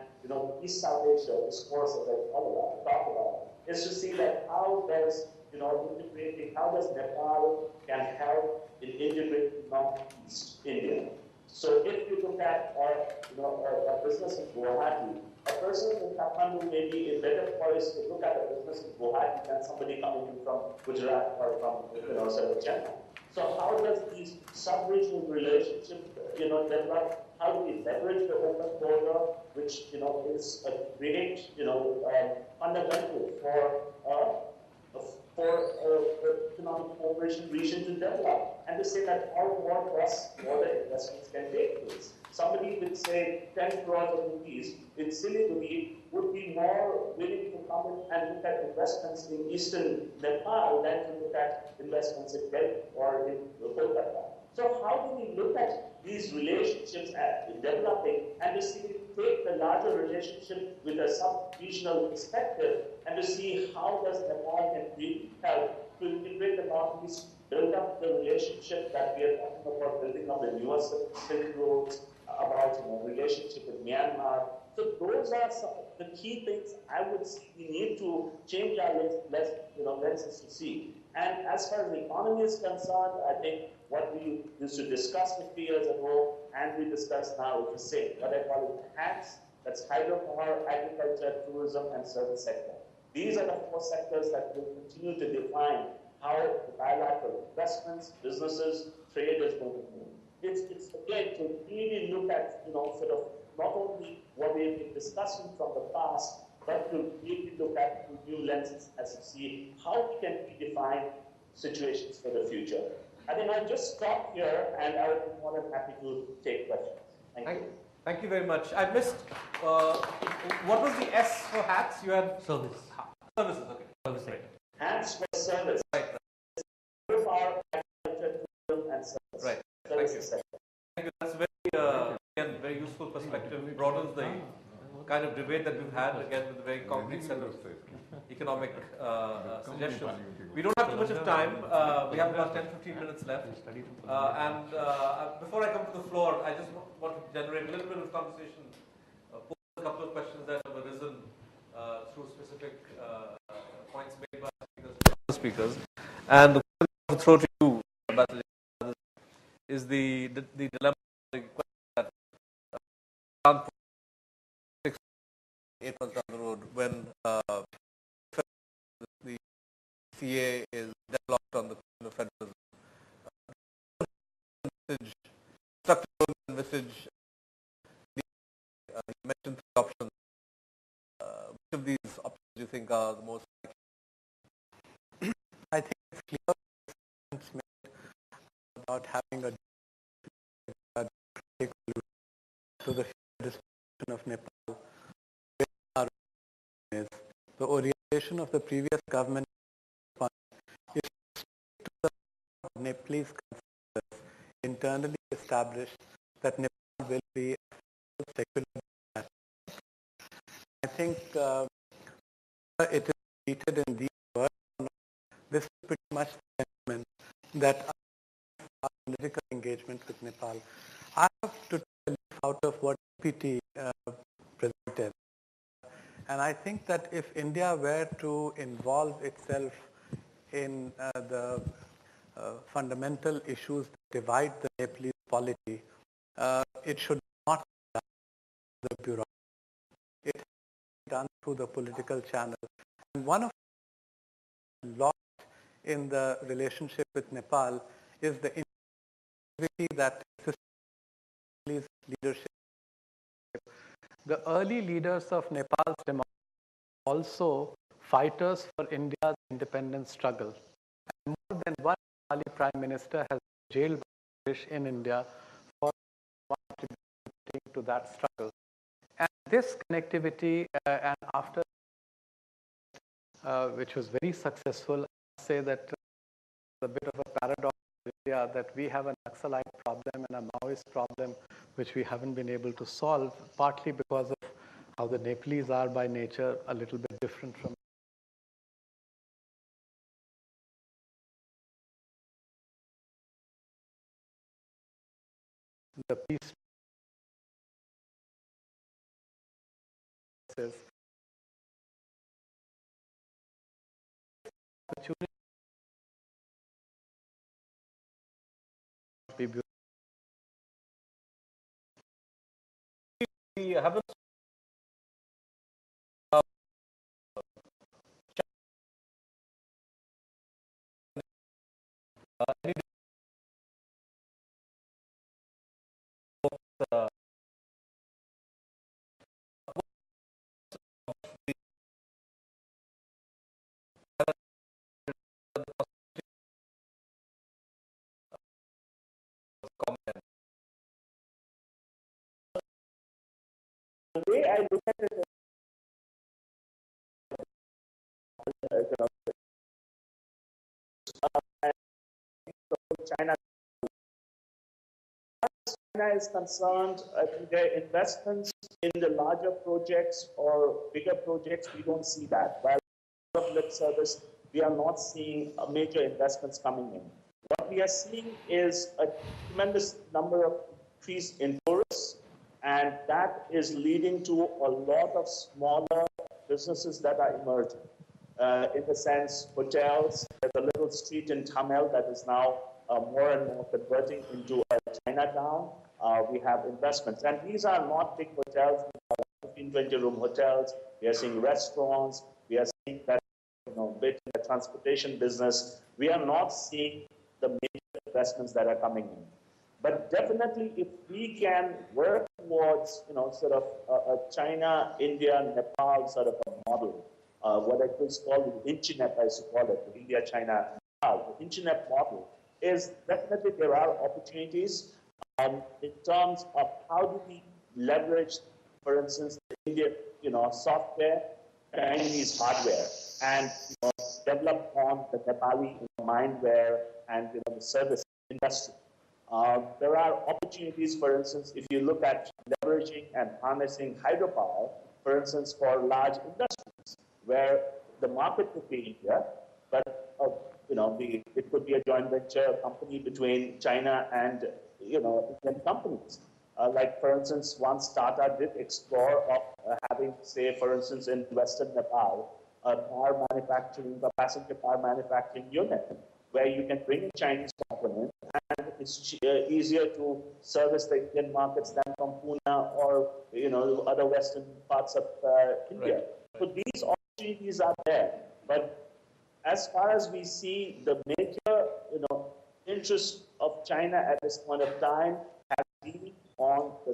East South Asia discourse that I talk about, is to see that how does integrating, how does Nepal can help in integrating Northeast India. So if you look at a business in Guwahati, a person in Kathmandu may be in better poised to look at a business in Guwahati than somebody coming in from Gujarat or from sort of Chennai. So how does these sub-regional relationships develop? How do we leverage the open border, which is a great fundamental for economic cooperation region to develop, and to say that how more cross-border investments can take place. Somebody with, say, 10 crores of rupees in Siliguri would be more willing to come in and look at investments in eastern Nepal than to look at investments in Delhi or in Kolkata. So how do we look at these relationships in developing, and to see, take the larger relationship with a sub-regional perspective, and to see how does Nepal can really help to integrate the Northeast, build up the relationship that we are talking about, building up the newer Silk Roads, about relationship with Myanmar. So those are some of the key things I would see we need to change our lenses to see. And as far as the economy is concerned, I think what we used to discuss 50 years ago and we discuss now is the same. What I call it HATS, that's hydropower, agriculture, tourism, and service sector. These are the 4 sectors that will continue to define how the bilateral investments, businesses, trade is going to move. It's again to really look at sort of not only what we've been discussing from the past, but to really look at new lenses as to see how we can redefine situations for the future. I think I'll just stop here, and I would be more than happy to take questions. Thank you. Thank you very much. I missed, what was the S for hats? You had Service. Services, okay. Service sector. Hats for service. Right. Power, agriculture, tourism, and service. Right. Thank you. Thank you. That's very, again, very useful perspective. Broadens the kind of debate that we've had, again, with a very concrete set of economic suggestions. We don't have too much of time. We have about 10-15 minutes left. And before I come to the floor, I just want to generate a little bit of conversation, pose a couple of questions that have arisen through specific points made by speakers. And the question I want to throw to you, Ambassador, is the dilemma the question that can't put 6, 8 months down the road when the CA is deadlocked on the federalism. Structural envisage. You mentioned 3 options. Which of these options do you think are the most likely? I think it's clear it's made about having a democratic solution to the destruction of Nepal. Is the orientation of the previous government is to the Nepalese consensus internally established that Nepal will be a secular democracy. I think it is repeated in these words. This is pretty much the sentiment that our political engagement with Nepal. I have to tell you out of what PT presented. And I think that if India were to involve itself in the fundamental issues that divide the Nepalese polity, it should not be done through the bureaucracy. It has to be done through the political channel. And one of the lost in the relationship with Nepal is the inactivity that Nepalese leadership. The early leaders of Nepal's democracy are also fighters for India's independence struggle. And more than one Nepali prime minister has been jailed by the British in India for contributing to that struggle. And this connectivity, and after which was very successful, I say that a bit of a paradox in India that we have a Naxalite problem and a Maoist problem which we haven't been able to solve, partly because of how the Nepalese are by nature a little bit different from the peace opportunity. We haven't any comment. The way I look at it China. China is concerned, their investments in the larger projects or bigger projects, we don't see that. While of lip service, we are not seeing major investments coming in. What we are seeing is a tremendous number of increase in tourists, and that is leading to a lot of smaller businesses that are emerging. In the sense, hotels, there's a little street in Tamil that is now more and more converting into a Chinatown. We have investments, and these are not big hotels, 15, 20-room hotels. We are seeing restaurants. We are seeing that, bit in the transportation business. We are not seeing the major investments that are coming in. But definitely, if we can work towards, sort of a China, India, Nepal sort of a model, what I was called the Inch-Nep, I used to call it, the India, China, Nepal. The Inch-Nep model is definitely there are opportunities in terms of how do we leverage, for instance, the Indian, software, Chinese hardware, and develop on the Nepali mindware and the service industry. There are opportunities, for instance, if you look at leveraging and harnessing hydropower, for instance, for large industries, where the market could be India, but it could be a joint venture company between China and Indian companies. Like, for instance, once Tata did explore of having, say, for instance, in Western Nepal, a passenger car manufacturing unit, where you can bring in Chinese components and it's easier to service the Indian markets than from Pune or other western parts of India. Right. So these opportunities are there, but as far as we see, the major interest of China at this point of time has been on the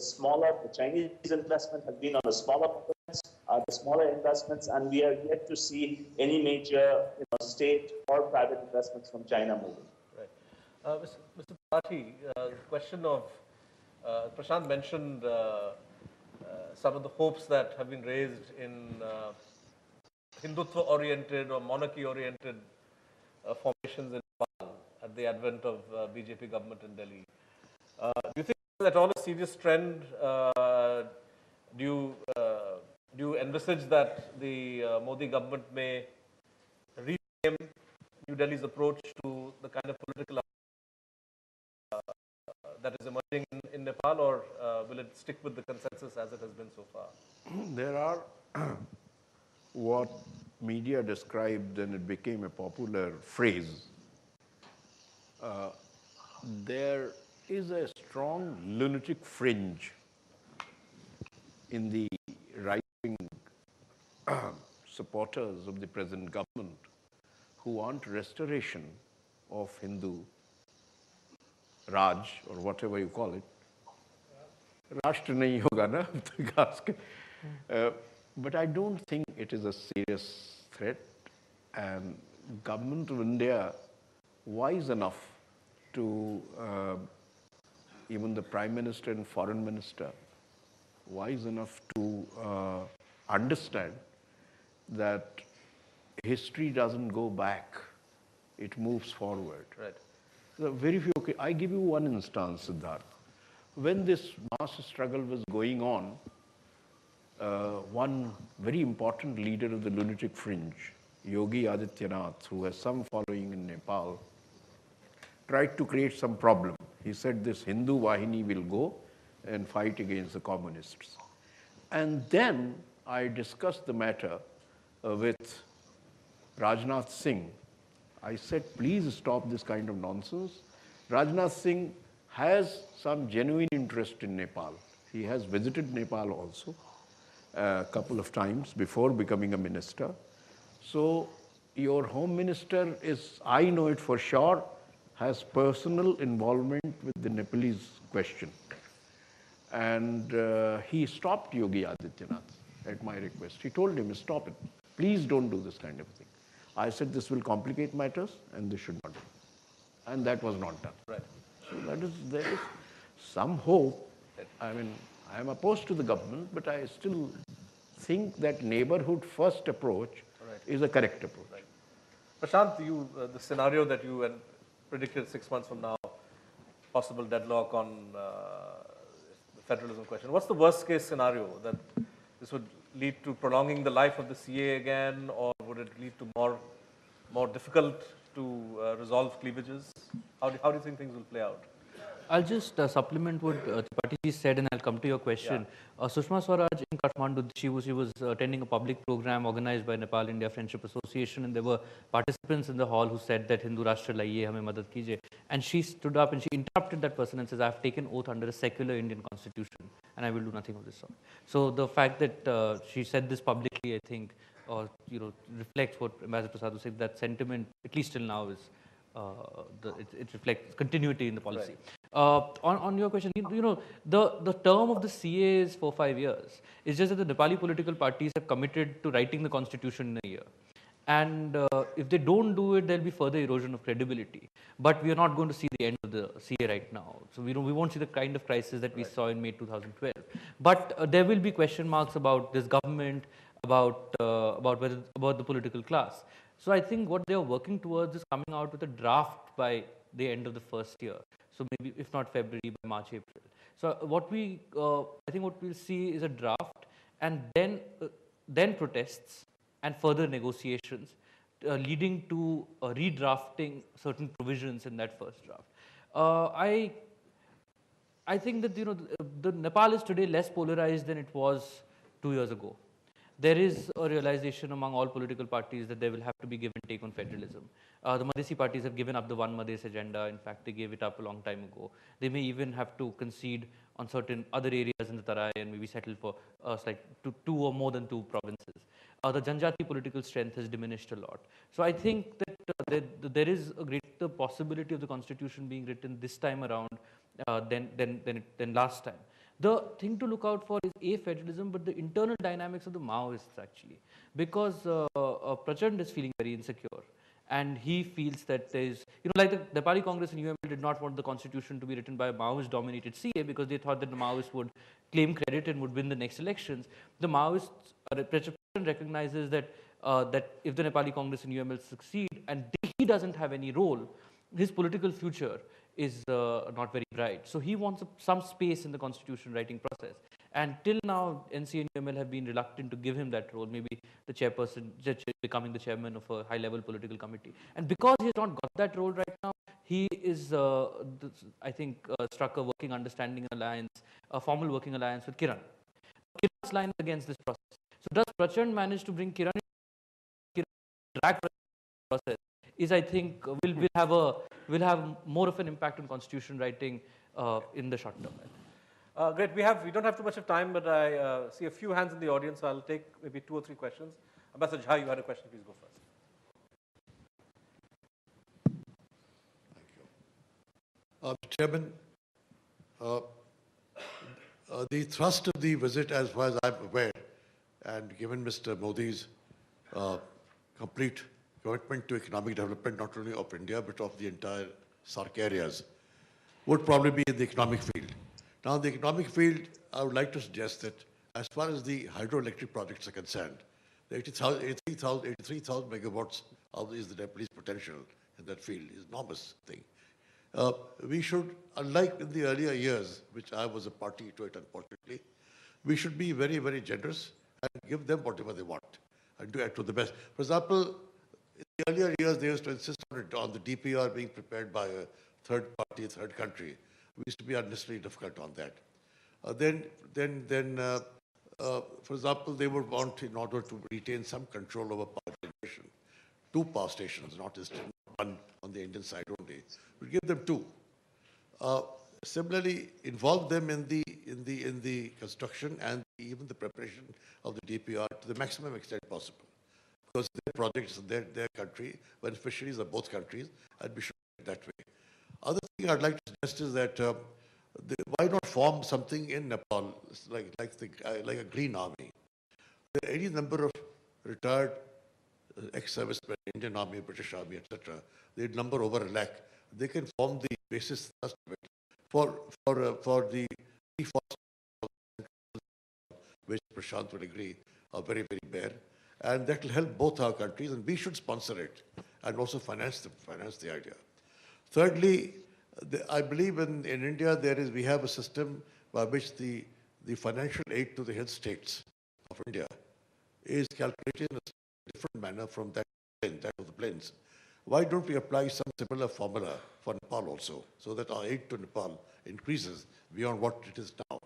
Chinese investment has been on the smaller components, the smaller investments, and we are yet to see any major state or private investments from China moving. Right. Mr. Tripathi, the question of, Prashant mentioned some of the hopes that have been raised in Hindutva-oriented or monarchy-oriented formations in Nepal at the advent of BJP government in Delhi. Do you think that all a serious trend? Do you envisage that the Modi government may rename New Delhi's approach to the kind of political that is emerging in Nepal, or will it stick with the consensus as it has been so far? There are what media described, and it became a popular phrase. There is a strong lunatic fringe in the right-wing supporters of the present government who want restoration of Hindu Raj, or whatever you call it. Rashtra nahi hoga na, vikas ke. But I don't think it is a serious threat, and government of India wise enough to, even the Prime Minister and Foreign Minister, wise enough to understand that history doesn't go back, it moves forward. Right. So very few, I give you one instance, Siddharth. When this mass struggle was going on, one very important leader of the lunatic fringe, Yogi Adityanath, who has some following in Nepal, tried to create some problem. He said this Hindu Vahini will go and fight against the communists. And then I discussed the matter with Rajnath Singh. I said, please stop this kind of nonsense. Rajnath Singh has some genuine interest in Nepal. He has visited Nepal also a couple of times before becoming a minister. So your home minister is, I know it for sure, has personal involvement with the Nepalese question. And he stopped Yogi Adityanath at my request. He told him, stop it. Please don't do this kind of thing. I said, this will complicate matters and this should not be. And that was not done. Right. So there is some hope. I mean, I am opposed to the government, but I still think that neighborhood first approach is a correct approach. Right. Prashant, the scenario that you predicted 6 months from now, possible deadlock on the federalism question. What's the worst case scenario? That this would lead to prolonging the life of the CA again, or would it lead to more difficult to resolve cleavages? How do you think things will play out? I'll just supplement what Tripathi said, and I'll come to your question. Yeah. Sushma Swaraj in Kathmandu, she was attending a public program organized by Nepal India Friendship Association, and there were participants in the hall who said that Hindu Rashtra laiye, hame madad kijiye. And she stood up and she interrupted that person and says, "I have taken oath under a secular Indian constitution, and I will do nothing of this sort." So the fact that she said this publicly, I think, reflects what Ambassador Prasad was saying. That sentiment, at least till now, is it reflects continuity in the policy. Right. On your question, the term of the CA is 4-5 years. It's just that the Nepali political parties have committed to writing the constitution in a year. And if they don't do it, there'll be further erosion of credibility. But we are not going to see the end of the CA right now. So we won't see the kind of crisis that we saw in May 2012. But there will be question marks about this government, about the political class. So I think what they are working towards is coming out with a draft by the end of the first year. So maybe, if not February, by March, April. So I think what we'll see is a draft, and then protests and further negotiations, leading to redrafting certain provisions in that first draft. I think that the Nepal is today less polarized than it was 2 years ago. there is a realization among all political parties that there will have to be give and take on federalism. The Madhesi parties have given up the one Madhes agenda. In fact, they gave it up a long time ago. They may even have to concede on certain other areas in the Tarai and maybe settle for two or more than 2 provinces. The Janjati political strength has diminished a lot. So I think that there is a greater possibility of the constitution being written this time around than last time. The thing to look out for is federalism, but the internal dynamics of the Maoists actually, because Prachand is feeling very insecure, and he feels that there is, like the Nepali Congress and UML did not want the constitution to be written by a Maoist-dominated CA because they thought that the Maoists would claim credit and would win the next elections. The Maoists, Prachand recognizes that that if the Nepali Congress and UML succeed and he doesn't have any role, his political future is not very bright. So he wants some space in the constitution writing process. And till now, NC and UML have been reluctant to give him that role, maybe the chairperson becoming the chairman of a high-level political committee. And because he has not got that role right now, he is, I think, struck a working understanding alliance, a formal working alliance with Kiran. Kiran's line is against this process. So does Prachand manage to bring Kiran drag process? Is, I think, will have more of an impact on constitution writing in the short term. Great. We don't have too much of time, but I see a few hands in the audience, so I'll take maybe 2 or 3 questions. Ambassador Jha, you had a question. Please go first. Thank you. Chairman, the thrust of the visit, as far as I'm aware, and given Mr. Modi's complete commitment to economic development, not only of India, but of the entire SAARC areas, would probably be in the economic field. Now, the economic field, I would like to suggest that as far as the hydroelectric projects are concerned, the 83,000 megawatts is the Nepalese potential in that field, is an enormous thing. We should, unlike in the earlier years, which I was a party to it, unfortunately, we should be very, very generous and give them whatever they want and do it to the best. For example, in the earlier years, they used to insist on the DPR being prepared by a third party, a third country. We used to be unnecessarily difficult on that. For example, they would want, in order to retain some control over power generation, 2 power stations, not just one on the Indian side only. We give them 2. Similarly, involve them in the construction and even the preparation of the DPR to the maximum extent possible, because their projects, their country, beneficiaries are both countries, and we should do it that way. Other thing I'd like to suggest is that why not form something in Nepal, like a green army? There are any number of retired ex-servicemen, Indian Army, British Army, etc. They number over 1 lakh. They can form the basis thrust of it for the reforestation, which Prashant would agree are very, very bare, and that will help both our countries, and we should sponsor it and also finance the idea. Thirdly, I believe in India we have a system by which the financial aid to the health states of India is calculated in a different manner from that of the plains. Why don't we apply some similar formula for Nepal also, so that our aid to Nepal increases beyond what it is now?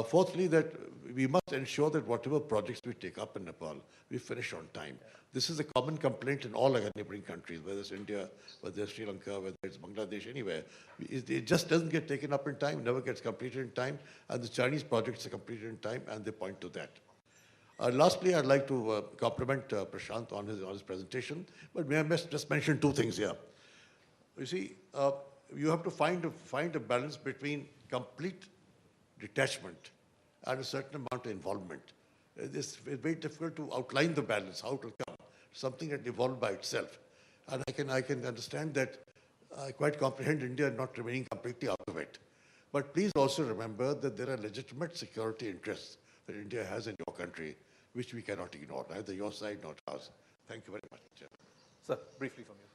Fourthly, that we must ensure that whatever projects we take up in Nepal, we finish on time. This is a common complaint in all our neighboring countries, whether it's India, whether it's Sri Lanka, whether it's Bangladesh, anywhere. It just doesn't get taken up in time, never gets completed in time, and the Chinese projects are completed in time, and they point to that. Lastly, I'd like to compliment Prashant on his presentation, but may I just mention 2 things here. You see, you have to find a balance between complete detachment and a certain amount of involvement. It's very difficult to outline the balance, how it will come, something that evolved by itself. And I can understand that, I quite comprehend India not remaining completely out of it. But please also remember that there are legitimate security interests that India has in your country, which we cannot ignore, neither your side nor ours. Thank you very much, Chairman. Sir, briefly from you.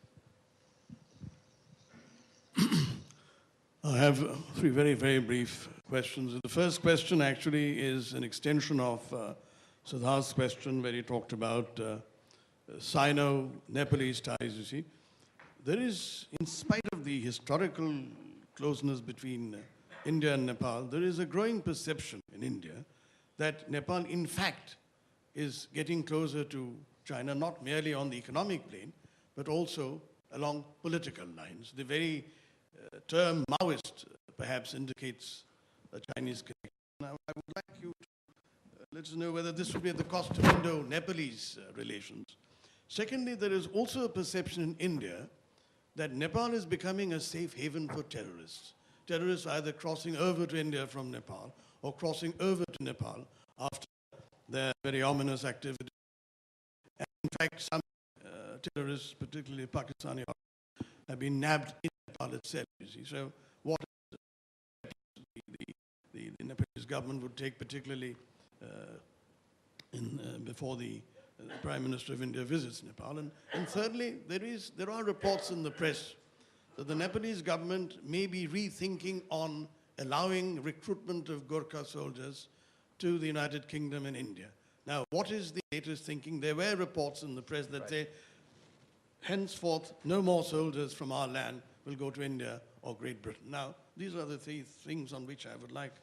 I have 3 very, very brief questions. The first question actually is an extension of Siddharth's question, where he talked about Sino-Nepalese ties, you see. There is, in spite of the historical closeness between India and Nepal, there is a growing perception in India that Nepal, in fact, is getting closer to China, not merely on the economic plane, but also along political lines. The very term Maoist perhaps indicates a Chinese connection. Now, I would like you to let us know whether this would be at the cost of Indo-Nepalese relations. Secondly, there is also a perception in India that Nepal is becoming a safe haven for terrorists. Terrorists either crossing over to India from Nepal or crossing over to Nepal after their very ominous activity. And in fact, some terrorists, particularly Pakistani, have been nabbed in Nepal itself, you see. So what the Nepalese government would take, particularly before the Prime Minister of India visits Nepal. And thirdly, there are reports in the press that the Nepalese government may be rethinking on allowing recruitment of Gorkha soldiers to the United Kingdom and India. Now, what is the latest thinking? There were reports in the press that say, henceforth, no more soldiers from our land will go to India or Great Britain. Now, these are the three things on which I would like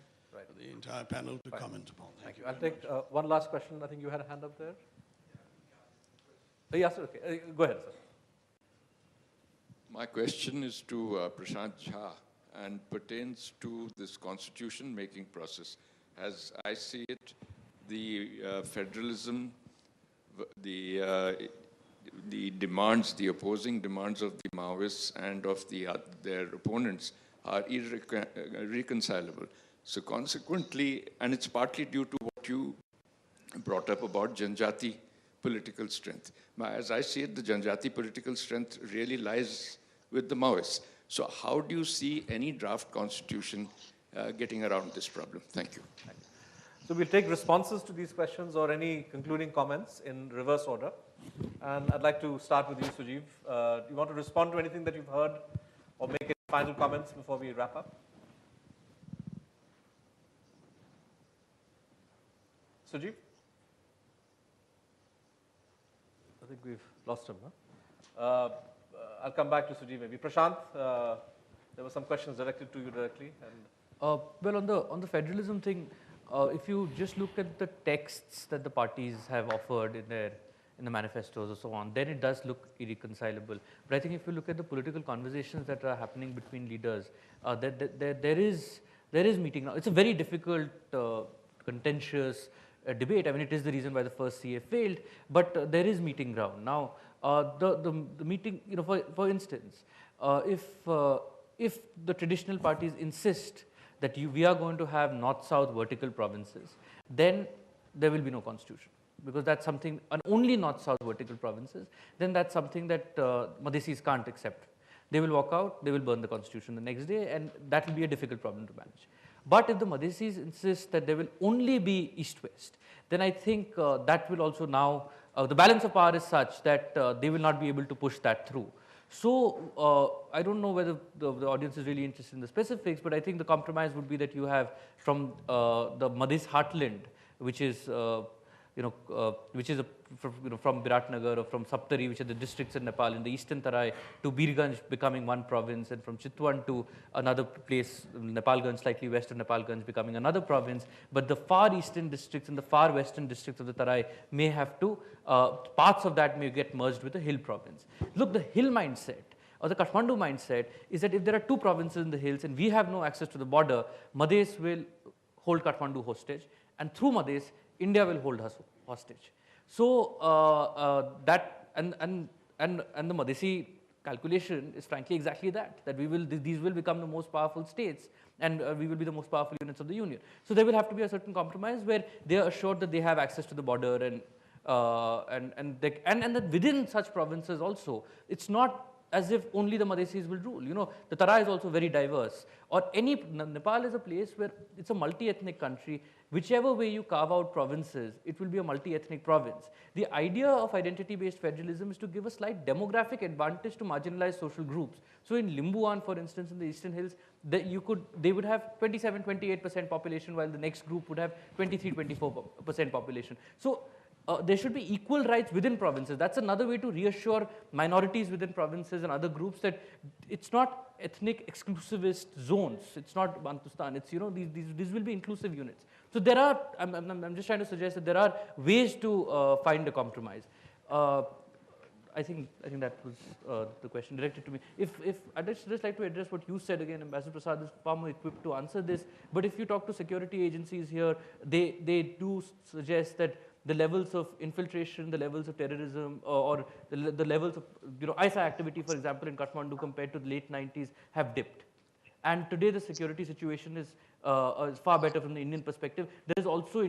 the entire panel to comment upon. Thank you. I'll take one last question. I think you had a hand up there. Yes, sir. Okay. Go ahead, sir. My question is to Prashant Jha and pertains to this constitution-making process. As I see it, the federalism, the demands, the opposing demands of the Maoists and of their opponents are irreconcilable. So consequently, and it's partly due to what you brought up about Janjati political strength. As I see it, the Janjati political strength really lies with the Maoists. So how do you see any draft constitution getting around this problem? Thank you. So we'll take responses to these questions or any concluding comments in reverse order. And I'd like to start with you, Sujeev. Do you want to respond to anything that you've heard or make any final comments before we wrap up? Sujeev? I think we've lost him. Huh? I'll come back to Sujeev maybe. Prashant, there were some questions directed to you directly. And well, on the federalism thing, if you just look at the texts that the parties have offered in the manifestos or so on, then it does look irreconcilable. But I think if you look at the political conversations that are happening between leaders, there is meeting now. It's a very difficult, contentious debate. I mean, it is the reason why the first CA failed, but there is meeting ground. Now, the meeting, for instance, if the traditional parties insist that we are going to have north-south vertical provinces, then there will be no constitution, because that's something, and only north-south vertical provinces, then that's something that Madhesis can't accept. They will walk out, they will burn the constitution the next day, and that will be a difficult problem to manage. But if the Madhesis insist that there will only be east-west, then I think that will also now, the balance of power is such that they will not be able to push that through. So I don't know whether the audience is really interested in the specifics, but I think the compromise would be that you have from the Madhis heartland, which is from Biratnagar or from Saptari, which are the districts in Nepal, in the eastern Tarai, to Birganj becoming one province, and from Chitwan to another place, Nepalganj, slightly west of Nepalganj, becoming another province. But the far eastern districts and the far western districts of the Tarai may have to, parts of that may get merged with the hill province. Look, the hill mindset or the Kathmandu mindset is that if there are two provinces in the hills and we have no access to the border, Madhes will hold Kathmandu hostage, and through Madhes, India will hold us hostage. So that and the Madhesi calculation is frankly exactly that these will become the most powerful states, and we will be the most powerful units of the union. So there will have to be a certain compromise where they are assured that they have access to the border, and that within such provinces also, it's not as if only the Madhesis will rule. The Tara is also very diverse. Nepal is a place where it's a multi-ethnic country. Whichever way you carve out provinces, it will be a multi-ethnic province. The idea of identity-based federalism is to give a slight demographic advantage to marginalized social groups. So in Limbuan, for instance, in the Eastern Hills, they would have 27, 28% population, while the next group would have 23, 24% population. So there should be equal rights within provinces. That's another way to reassure minorities within provinces and other groups that it's not ethnic exclusivist zones. It's not Bantustan. It's, you know, these will be inclusive units. So there are, I'm just trying to suggest that there are ways to find a compromise. I think that was the question directed to me. If I'd just like to address what you said again, Ambassador Prasad is far more equipped to answer this. But if you talk to security agencies here, they do suggest that the levels of infiltration, the levels of terrorism, or the levels of, you know, ISA activity, for example, in Kathmandu compared to the late 90s have dipped. And today the security situation is far better from the Indian perspective. There is also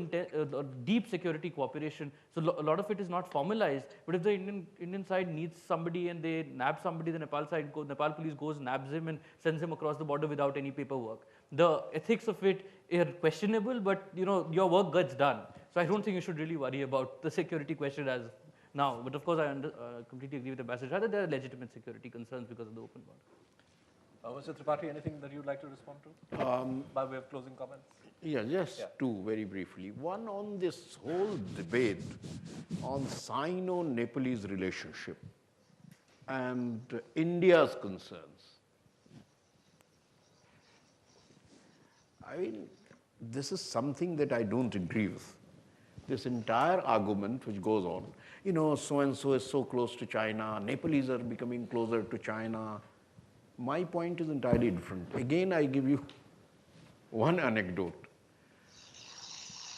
deep security cooperation. So a lot of it is not formalized. But if the Indian side needs somebody and they nab somebody, the Nepal police goes, nabs him and sends him across the border without any paperwork. The ethics of it are questionable, but you know, your work gets done. So I don't think you should really worry about the security question as of now. But of course, I completely agree with Ambassador Shah that there are legitimate security concerns because of the open border. Mr. Tripathi, anything that you'd like to respond to by way of closing comments? Yeah, just two very briefly. One on this whole debate on Sino-Nepalese relationship and India's concerns. I mean, this is something that I don't agree with. This entire argument which goes on, you know, so-and-so is so close to China, Nepalese are becoming closer to China. My point is entirely different. Again, I give you one anecdote.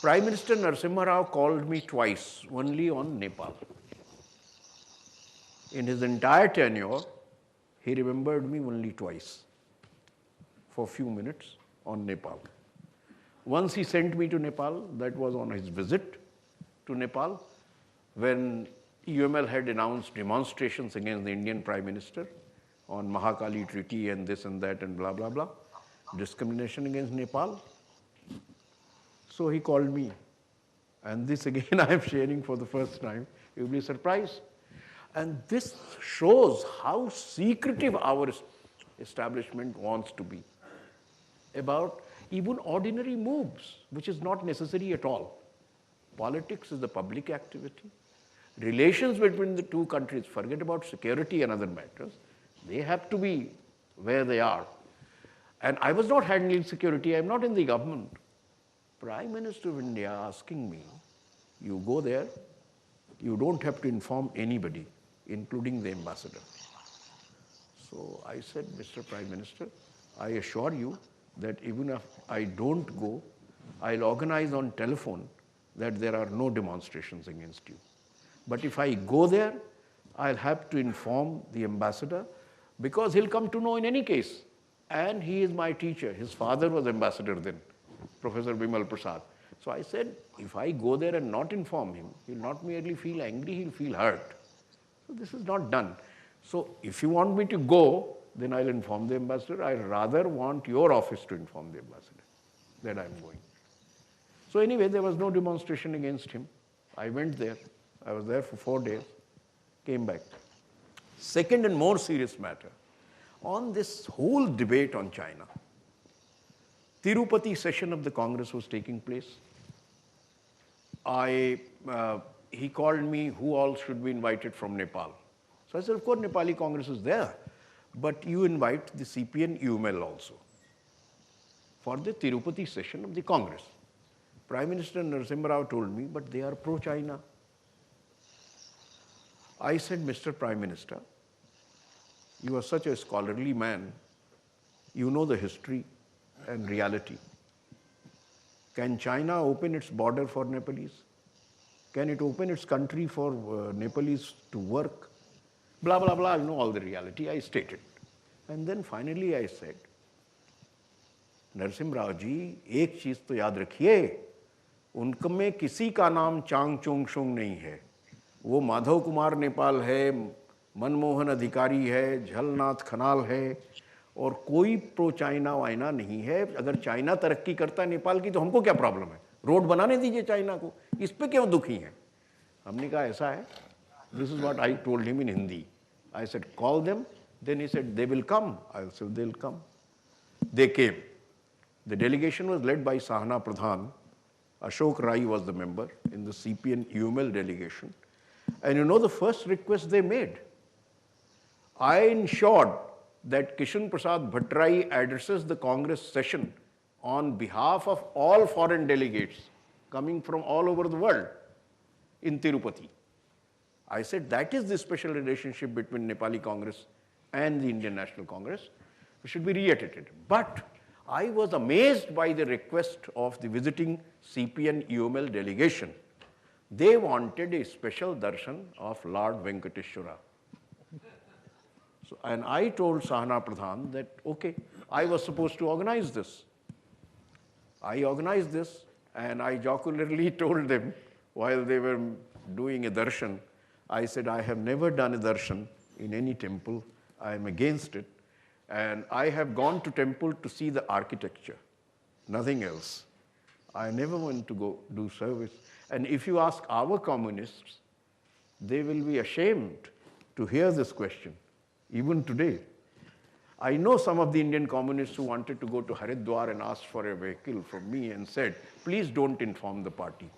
Prime Minister Narasimha Rao called me twice, only on Nepal. In his entire tenure, he remembered me only twice for a few minutes on Nepal. Once he sent me to Nepal, that was on his visit to Nepal, when UML had announced demonstrations against the Indian Prime Minister on Mahakali Treaty and this and that and blah, blah, blah, discrimination against Nepal. So he called me. And this again I am sharing for the first time. You'll be surprised. And this shows how secretive our establishment wants to be about even ordinary moves, which is not necessary at all. Politics is a public activity. Relations between the two countries, forget about security and other matters, they have to be where they are. And I was not handling security, I'm not in the government. Prime Minister of India asking me, you go there, you don't have to inform anybody, including the ambassador. So I said, Mr. Prime Minister, I assure you that even if I don't go, I'll organize on telephone that there are no demonstrations against you. But if I go there, I'll have to inform the ambassador because he'll come to know in any case. And he is my teacher. His father was ambassador then, Professor Bimal Prasad. So I said, if I go there and not inform him, he'll not merely feel angry, he'll feel hurt. So this is not done. So if you want me to go, then I'll inform the ambassador. I rather want your office to inform the ambassador that I'm going. So anyway, there was no demonstration against him. I went there. I was there for 4 days, came back. Second and more serious matter, on this whole debate on China, Tirupati session of the Congress was taking place. He called me, who all should be invited from Nepal? So I said, of course, Nepali Congress is there, but you invite the CP and UML also for the Tirupati session of the Congress. Prime Minister Narasimha Rao told me, but they are pro-China. I said, Mr. Prime Minister, you are such a scholarly man, you know the history and reality. Can China open its border for Nepalese? Can it open its country for Nepalese to work? Blah, blah, blah, you know all the reality, I stated. And then finally I said, Narasimha Rao ji, एक चीज तो याद रखिए, उनमें किसी का नाम चांग चोंग शोंग नहीं है. वो माधव कुमार नेपाल है, मनमोहन अधिकारी है, झलनाथ खनाल है, और कोई प्रो चाइना वाइना नहीं है. अगर चाइना तरक्की करता है नेपाल की तो हमको क्या प्रॉब्लम है? रोड बनाने दीजिए चाइना को, इस पे क्यों दुखी हैं? हमने कहा ऐसा है. This is what I told him in Hindi. I said, call them. Then he said, they will come. I said, they'll come. They came. The delegation was led by Sahana Pradhan, Ashok Rai was the member in the CPN UML delegation. And you know the first request they made? I ensured that Kishan Prasad Bhattarai addresses the Congress session on behalf of all foreign delegates coming from all over the world in Tirupati. I said that is the special relationship between Nepali Congress and the Indian National Congress. It should be reiterated. But I was amazed by the request of the visiting CPN UML delegation. They wanted a special darshan of Lord Venkateshwara. So, and I told Sahana Pradhan that, okay, I was supposed to organize this. I organized this and I jocularly told them while they were doing a darshan, I said, I have never done a darshan in any temple. I am against it. And I have gone to temple to see the architecture, nothing else. I never want to go do service. And if you ask our communists, they will be ashamed to hear this question, even today. I know some of the Indian communists who wanted to go to Haridwar and asked for a vehicle from me and said, please don't inform the party.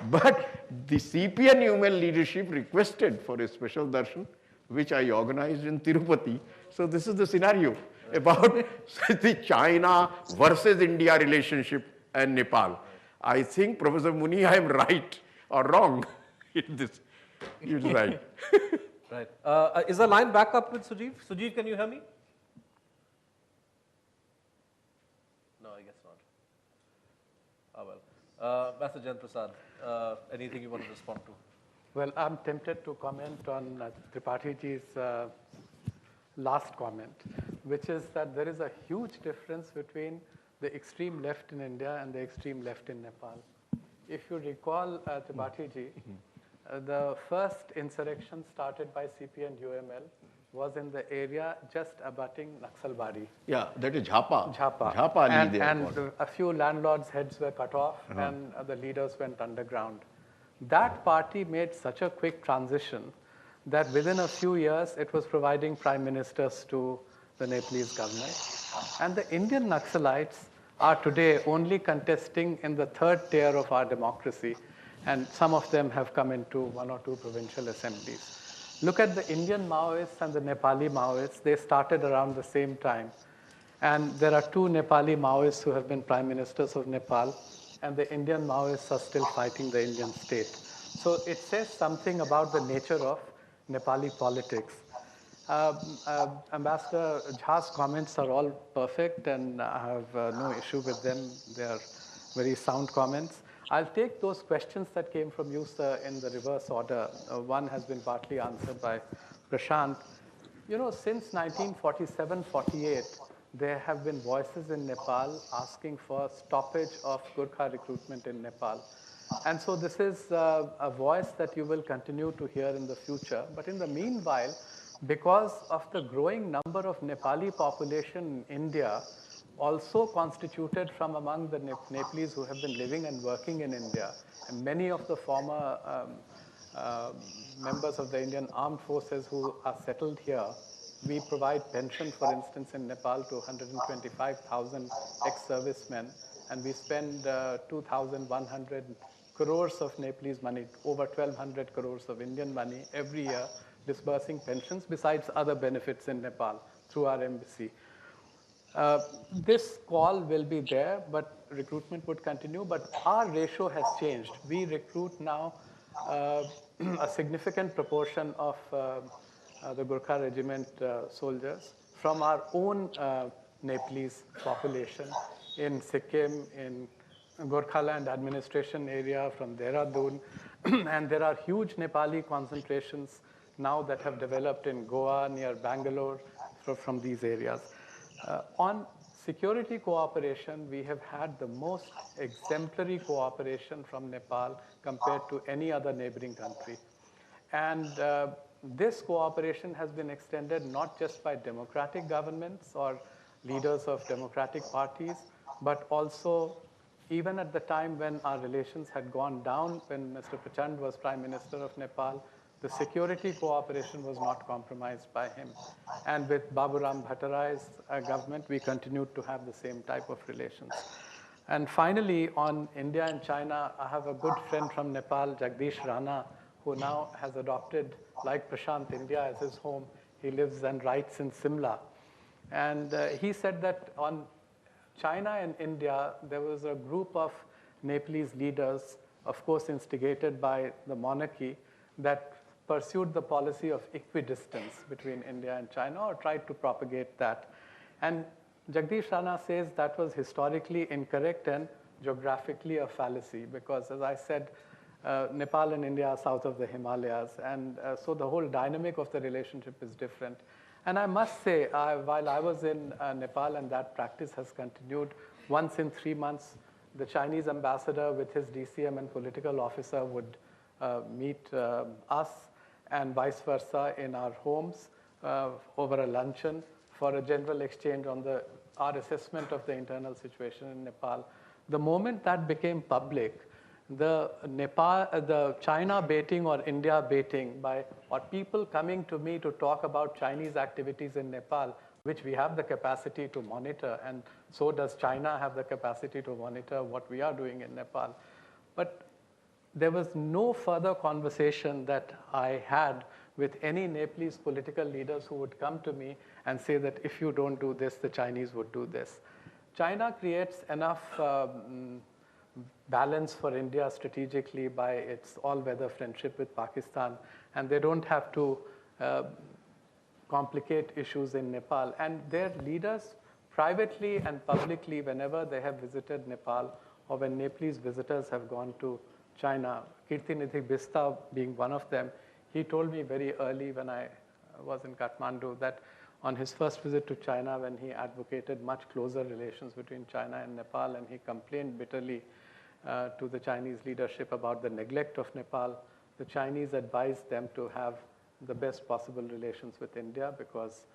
But the CPN UML leadership requested for a special darshan, which I organized in Tirupati. So this is the scenario about the China versus India relationship and Nepal. I think, Professor Muni, I am right or wrong in this. You're right. Right. Is the line back up with Sujeev? Sujeev, can you hear me? No, I guess not. Oh well. Master Jan Prasad, anything you want to respond to? Well, I'm tempted to comment on Tripathi-ji's last comment, which is that there is a huge difference between the extreme left in India and the extreme left in Nepal. If you recall, Tripathi-ji, the first insurrection started by CPN UML was in the area just abutting Naxalbari. Yeah, that is Jhapa. Jhapa. Jhapa Ali and a few landlords' heads were cut off and the leaders went underground. That party made such a quick transition that within a few years it was providing prime ministers to the Nepalese government. And the Indian Naxalites are today only contesting in the third tier of our democracy, and some of them have come into 1 or 2 provincial assemblies. Look at the Indian Maoists and the Nepali Maoists. They started around the same time. And there are 2 Nepali Maoists who have been prime ministers of Nepal, and the Indian Maoists are still fighting the Indian state. So it says something about the nature of Nepali politics. Ambassador Jha's comments are all perfect, and I have no issue with them. They are very sound comments. I'll take those questions that came from you, sir, in the reverse order. One has been partly answered by Prashant. You know, since 1947-48, there have been voices in Nepal asking for stoppage of Gurkha recruitment in Nepal. And so this is a voice that you will continue to hear in the future. But in the meanwhile, because of the growing number of Nepali population in India, also constituted from among the Nepalese who have been living and working in India, and many of the former members of the Indian Armed Forces who are settled here, we provide pension, for instance, in Nepal to 125,000 ex-servicemen, and we spend 2,100 crores of Nepalese money, over 1,200 crores of Indian money every year, disbursing pensions, besides other benefits in Nepal through our embassy. This call will be there, but recruitment would continue, but our ratio has changed. We recruit now a significant proportion of the Gurkha regiment soldiers from our own Nepalese population in Sikkim, in Gorkhaland administration area, from Dehradun, and there are huge Nepali concentrations now that have developed in Goa, near Bangalore, from these areas. On security cooperation, we have had the most exemplary cooperation from Nepal compared to any other neighboring country. And this cooperation has been extended not just by democratic governments or leaders of democratic parties, but also even at the time when our relations had gone down, when Mr. Prachand was Prime Minister of Nepal, the security cooperation was not compromised by him. And with Baburam Bhattarai's government, we continued to have the same type of relations. And finally, on India and China, I have a good friend from Nepal, Jagdish Rana, who now has adopted, like Prashant, India as his home. He lives and writes in Simla. And he said that on China and India, there was a group of Nepalese leaders, of course instigated by the monarchy, that pursued the policy of equidistance between India and China, or tried to propagate that. And Jagdish Rana says that was historically incorrect and geographically a fallacy, because as I said, Nepal and India are south of the Himalayas, and so the whole dynamic of the relationship is different. And I must say, while I was in Nepal and that practice has continued, once in 3 months, the Chinese ambassador with his DCM and political officer would meet us and vice versa in our homes over a luncheon for a general exchange on our assessment of the internal situation in Nepal. The moment that became public, the China baiting or India baiting or people coming to me to talk about Chinese activities in Nepal, which we have the capacity to monitor, and so does China have the capacity to monitor what we are doing in Nepal. But there was no further conversation that I had with any Nepalese political leaders who would come to me and say that if you don't do this, the Chinese would do this. China creates enough balance for India strategically by its all-weather friendship with Pakistan, and they don't have to complicate issues in Nepal. And their leaders, privately and publicly, whenever they have visited Nepal, or when Nepalese visitors have gone to China, Kirtinidhi Bista being one of them, he told me very early when I was in Kathmandu that on his first visit to China, when he advocated much closer relations between China and Nepal, and he complained bitterly to the Chinese leadership about the neglect of Nepal, the Chinese advised them to have the best possible relations with India, because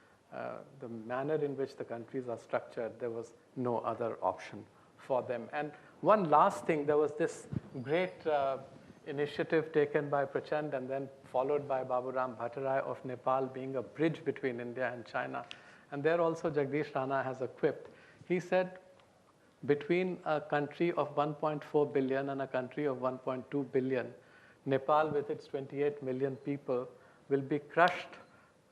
the manner in which the countries are structured, there was no other option for them. And one last thing, there was this great initiative taken by Prachand and then followed by Baburam Bhattarai of Nepal being a bridge between India and China. And there also Jagdish Rana has a quip. He said, between a country of 1.4 billion and a country of 1.2 billion, Nepal with its 28 million people will be crushed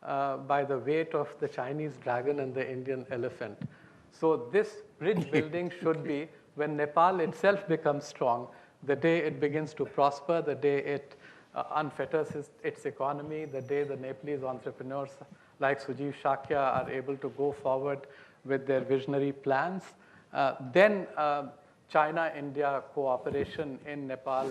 by the weight of the Chinese dragon and the Indian elephant. So this bridge building should be when Nepal itself becomes strong, the day it begins to prosper, the day it unfetters its economy, the day the Nepalese entrepreneurs like Sujeev Shakya are able to go forward with their visionary plans, then China-India cooperation in Nepal,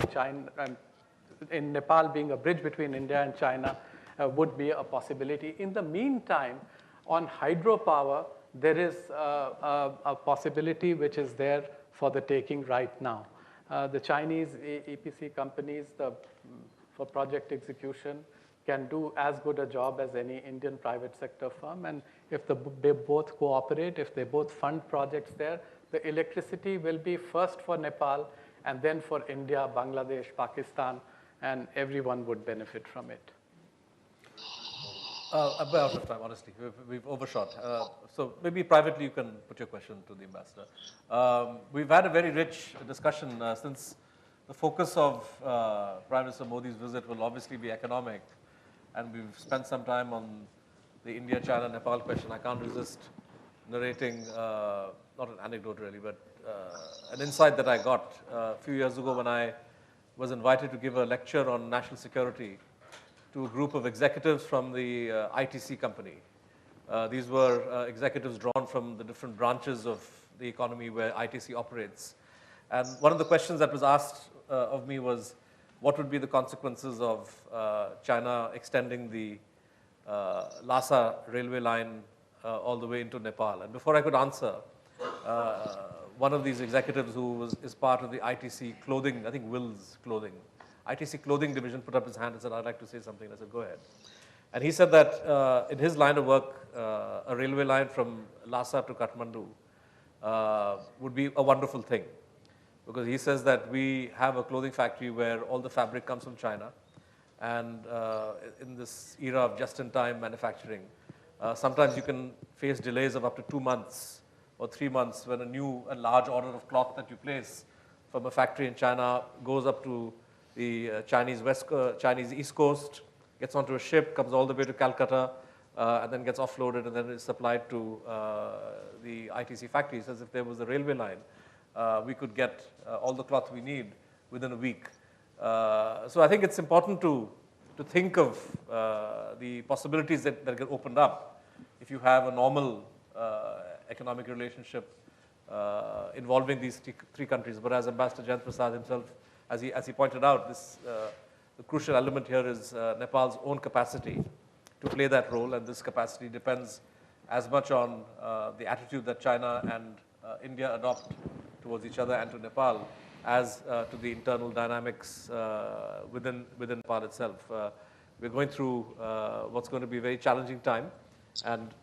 in Nepal being a bridge between India and China would be a possibility. In the meantime, on hydropower, there is a possibility which is there for the taking right now. The Chinese EPC companies for project execution can do as good a job as any Indian private sector firm. And if they both cooperate, if they both fund projects there, the electricity will be first for Nepal and then for India, Bangladesh, Pakistan, and everyone would benefit from it. I'm out of time, honestly. We've overshot. So maybe privately you can put your question to the ambassador. We've had a very rich discussion since the focus of Prime Minister Modi's visit will obviously be economic, and we've spent some time on the India, China, Nepal question. I can't resist narrating, not an anecdote really, but an insight that I got a few years ago when I was invited to give a lecture on national security to a group of executives from the ITC company. These were executives drawn from the different branches of the economy where ITC operates. And one of the questions that was asked of me was, what would be the consequences of China extending the Lhasa railway line all the way into Nepal? And before I could answer, one of these executives who is part of the ITC clothing, I think Will's clothing, ITC clothing division, put up his hand and said, I'd like to say something. I said, go ahead. And he said that in his line of work, a railway line from Lhasa to Kathmandu would be a wonderful thing. Because he says that we have a clothing factory where all the fabric comes from China. And in this era of just-in-time manufacturing, sometimes you can face delays of up to 2 months or 3 months when a new and large order of cloth that you place from a factory in China goes up to the Chinese East Coast, gets onto a ship, comes all the way to Calcutta, and then gets offloaded and then is supplied to the ITC factories as if there was a railway line. We could get all the cloth we need within a week. So I think it's important to think of the possibilities that get opened up if you have a normal economic relationship involving these three countries. But as Ambassador Jayant Prasad himself, as he pointed out, the crucial element here is Nepal's own capacity to play that role, and this capacity depends as much on the attitude that China and India adopt towards each other and to Nepal as to the internal dynamics within Nepal itself. We're going through what's going to be a very challenging time. And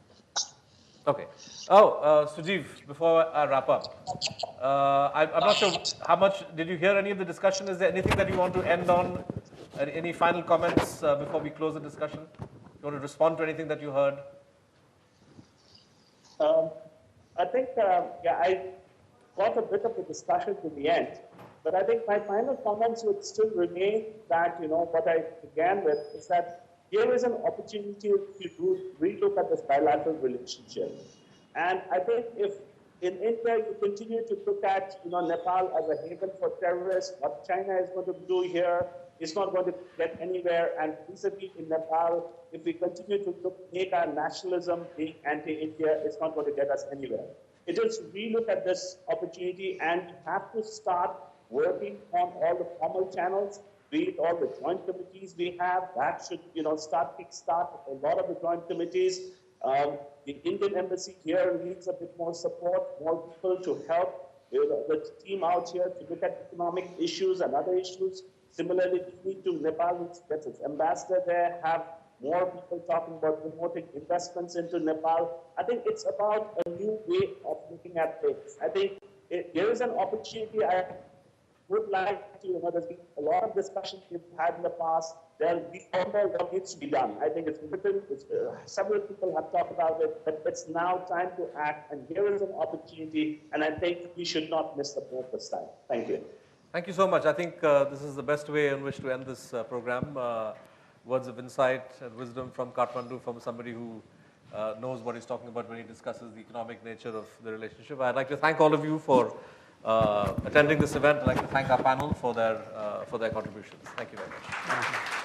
okay. Sujeev, before I wrap up, I'm not sure how much, did you hear any of the discussion? Is there anything that you want to end on? Any final comments before we close the discussion? You want to respond to anything that you heard? I think, I got a bit of the discussion to the end, but I think my final comments would still remain that, what I began with is that here is an opportunity to relook at this bilateral relationship. And I think if in India you continue to look at, Nepal as a haven for terrorists, what China is going to do here is not going to get anywhere. And vis-a-vis in Nepal, if we continue to make our nationalism being anti-India, it's not going to get us anywhere. It is relook at this opportunity and have to start working on all the formal channels, be it all the joint committees we have. That should, kickstart a lot of the joint committees. The Indian embassy here needs a bit more support, more people to help the team out here to look at economic issues and other issues. Similarly, we need to Nepal, which gets its ambassador there, have more people talking about promoting investments into Nepal. I think it's about a new way of looking at things. I think there is an opportunity. I would like to, there's been a lot of discussions we've had in the past. There'll be more what needs to be done. I think it's written, several people have talked about it, but it's now time to act, and here is an opportunity, and I think we should not miss the boat this time. Thank you. Thank you so much. I think this is the best way in which to end this program. Words of insight and wisdom from Kathmandu, from somebody who knows what he's talking about when he discusses the economic nature of the relationship. I'd like to thank all of you for attending this event. I'd like to thank our panel for their contributions. Thank you very much.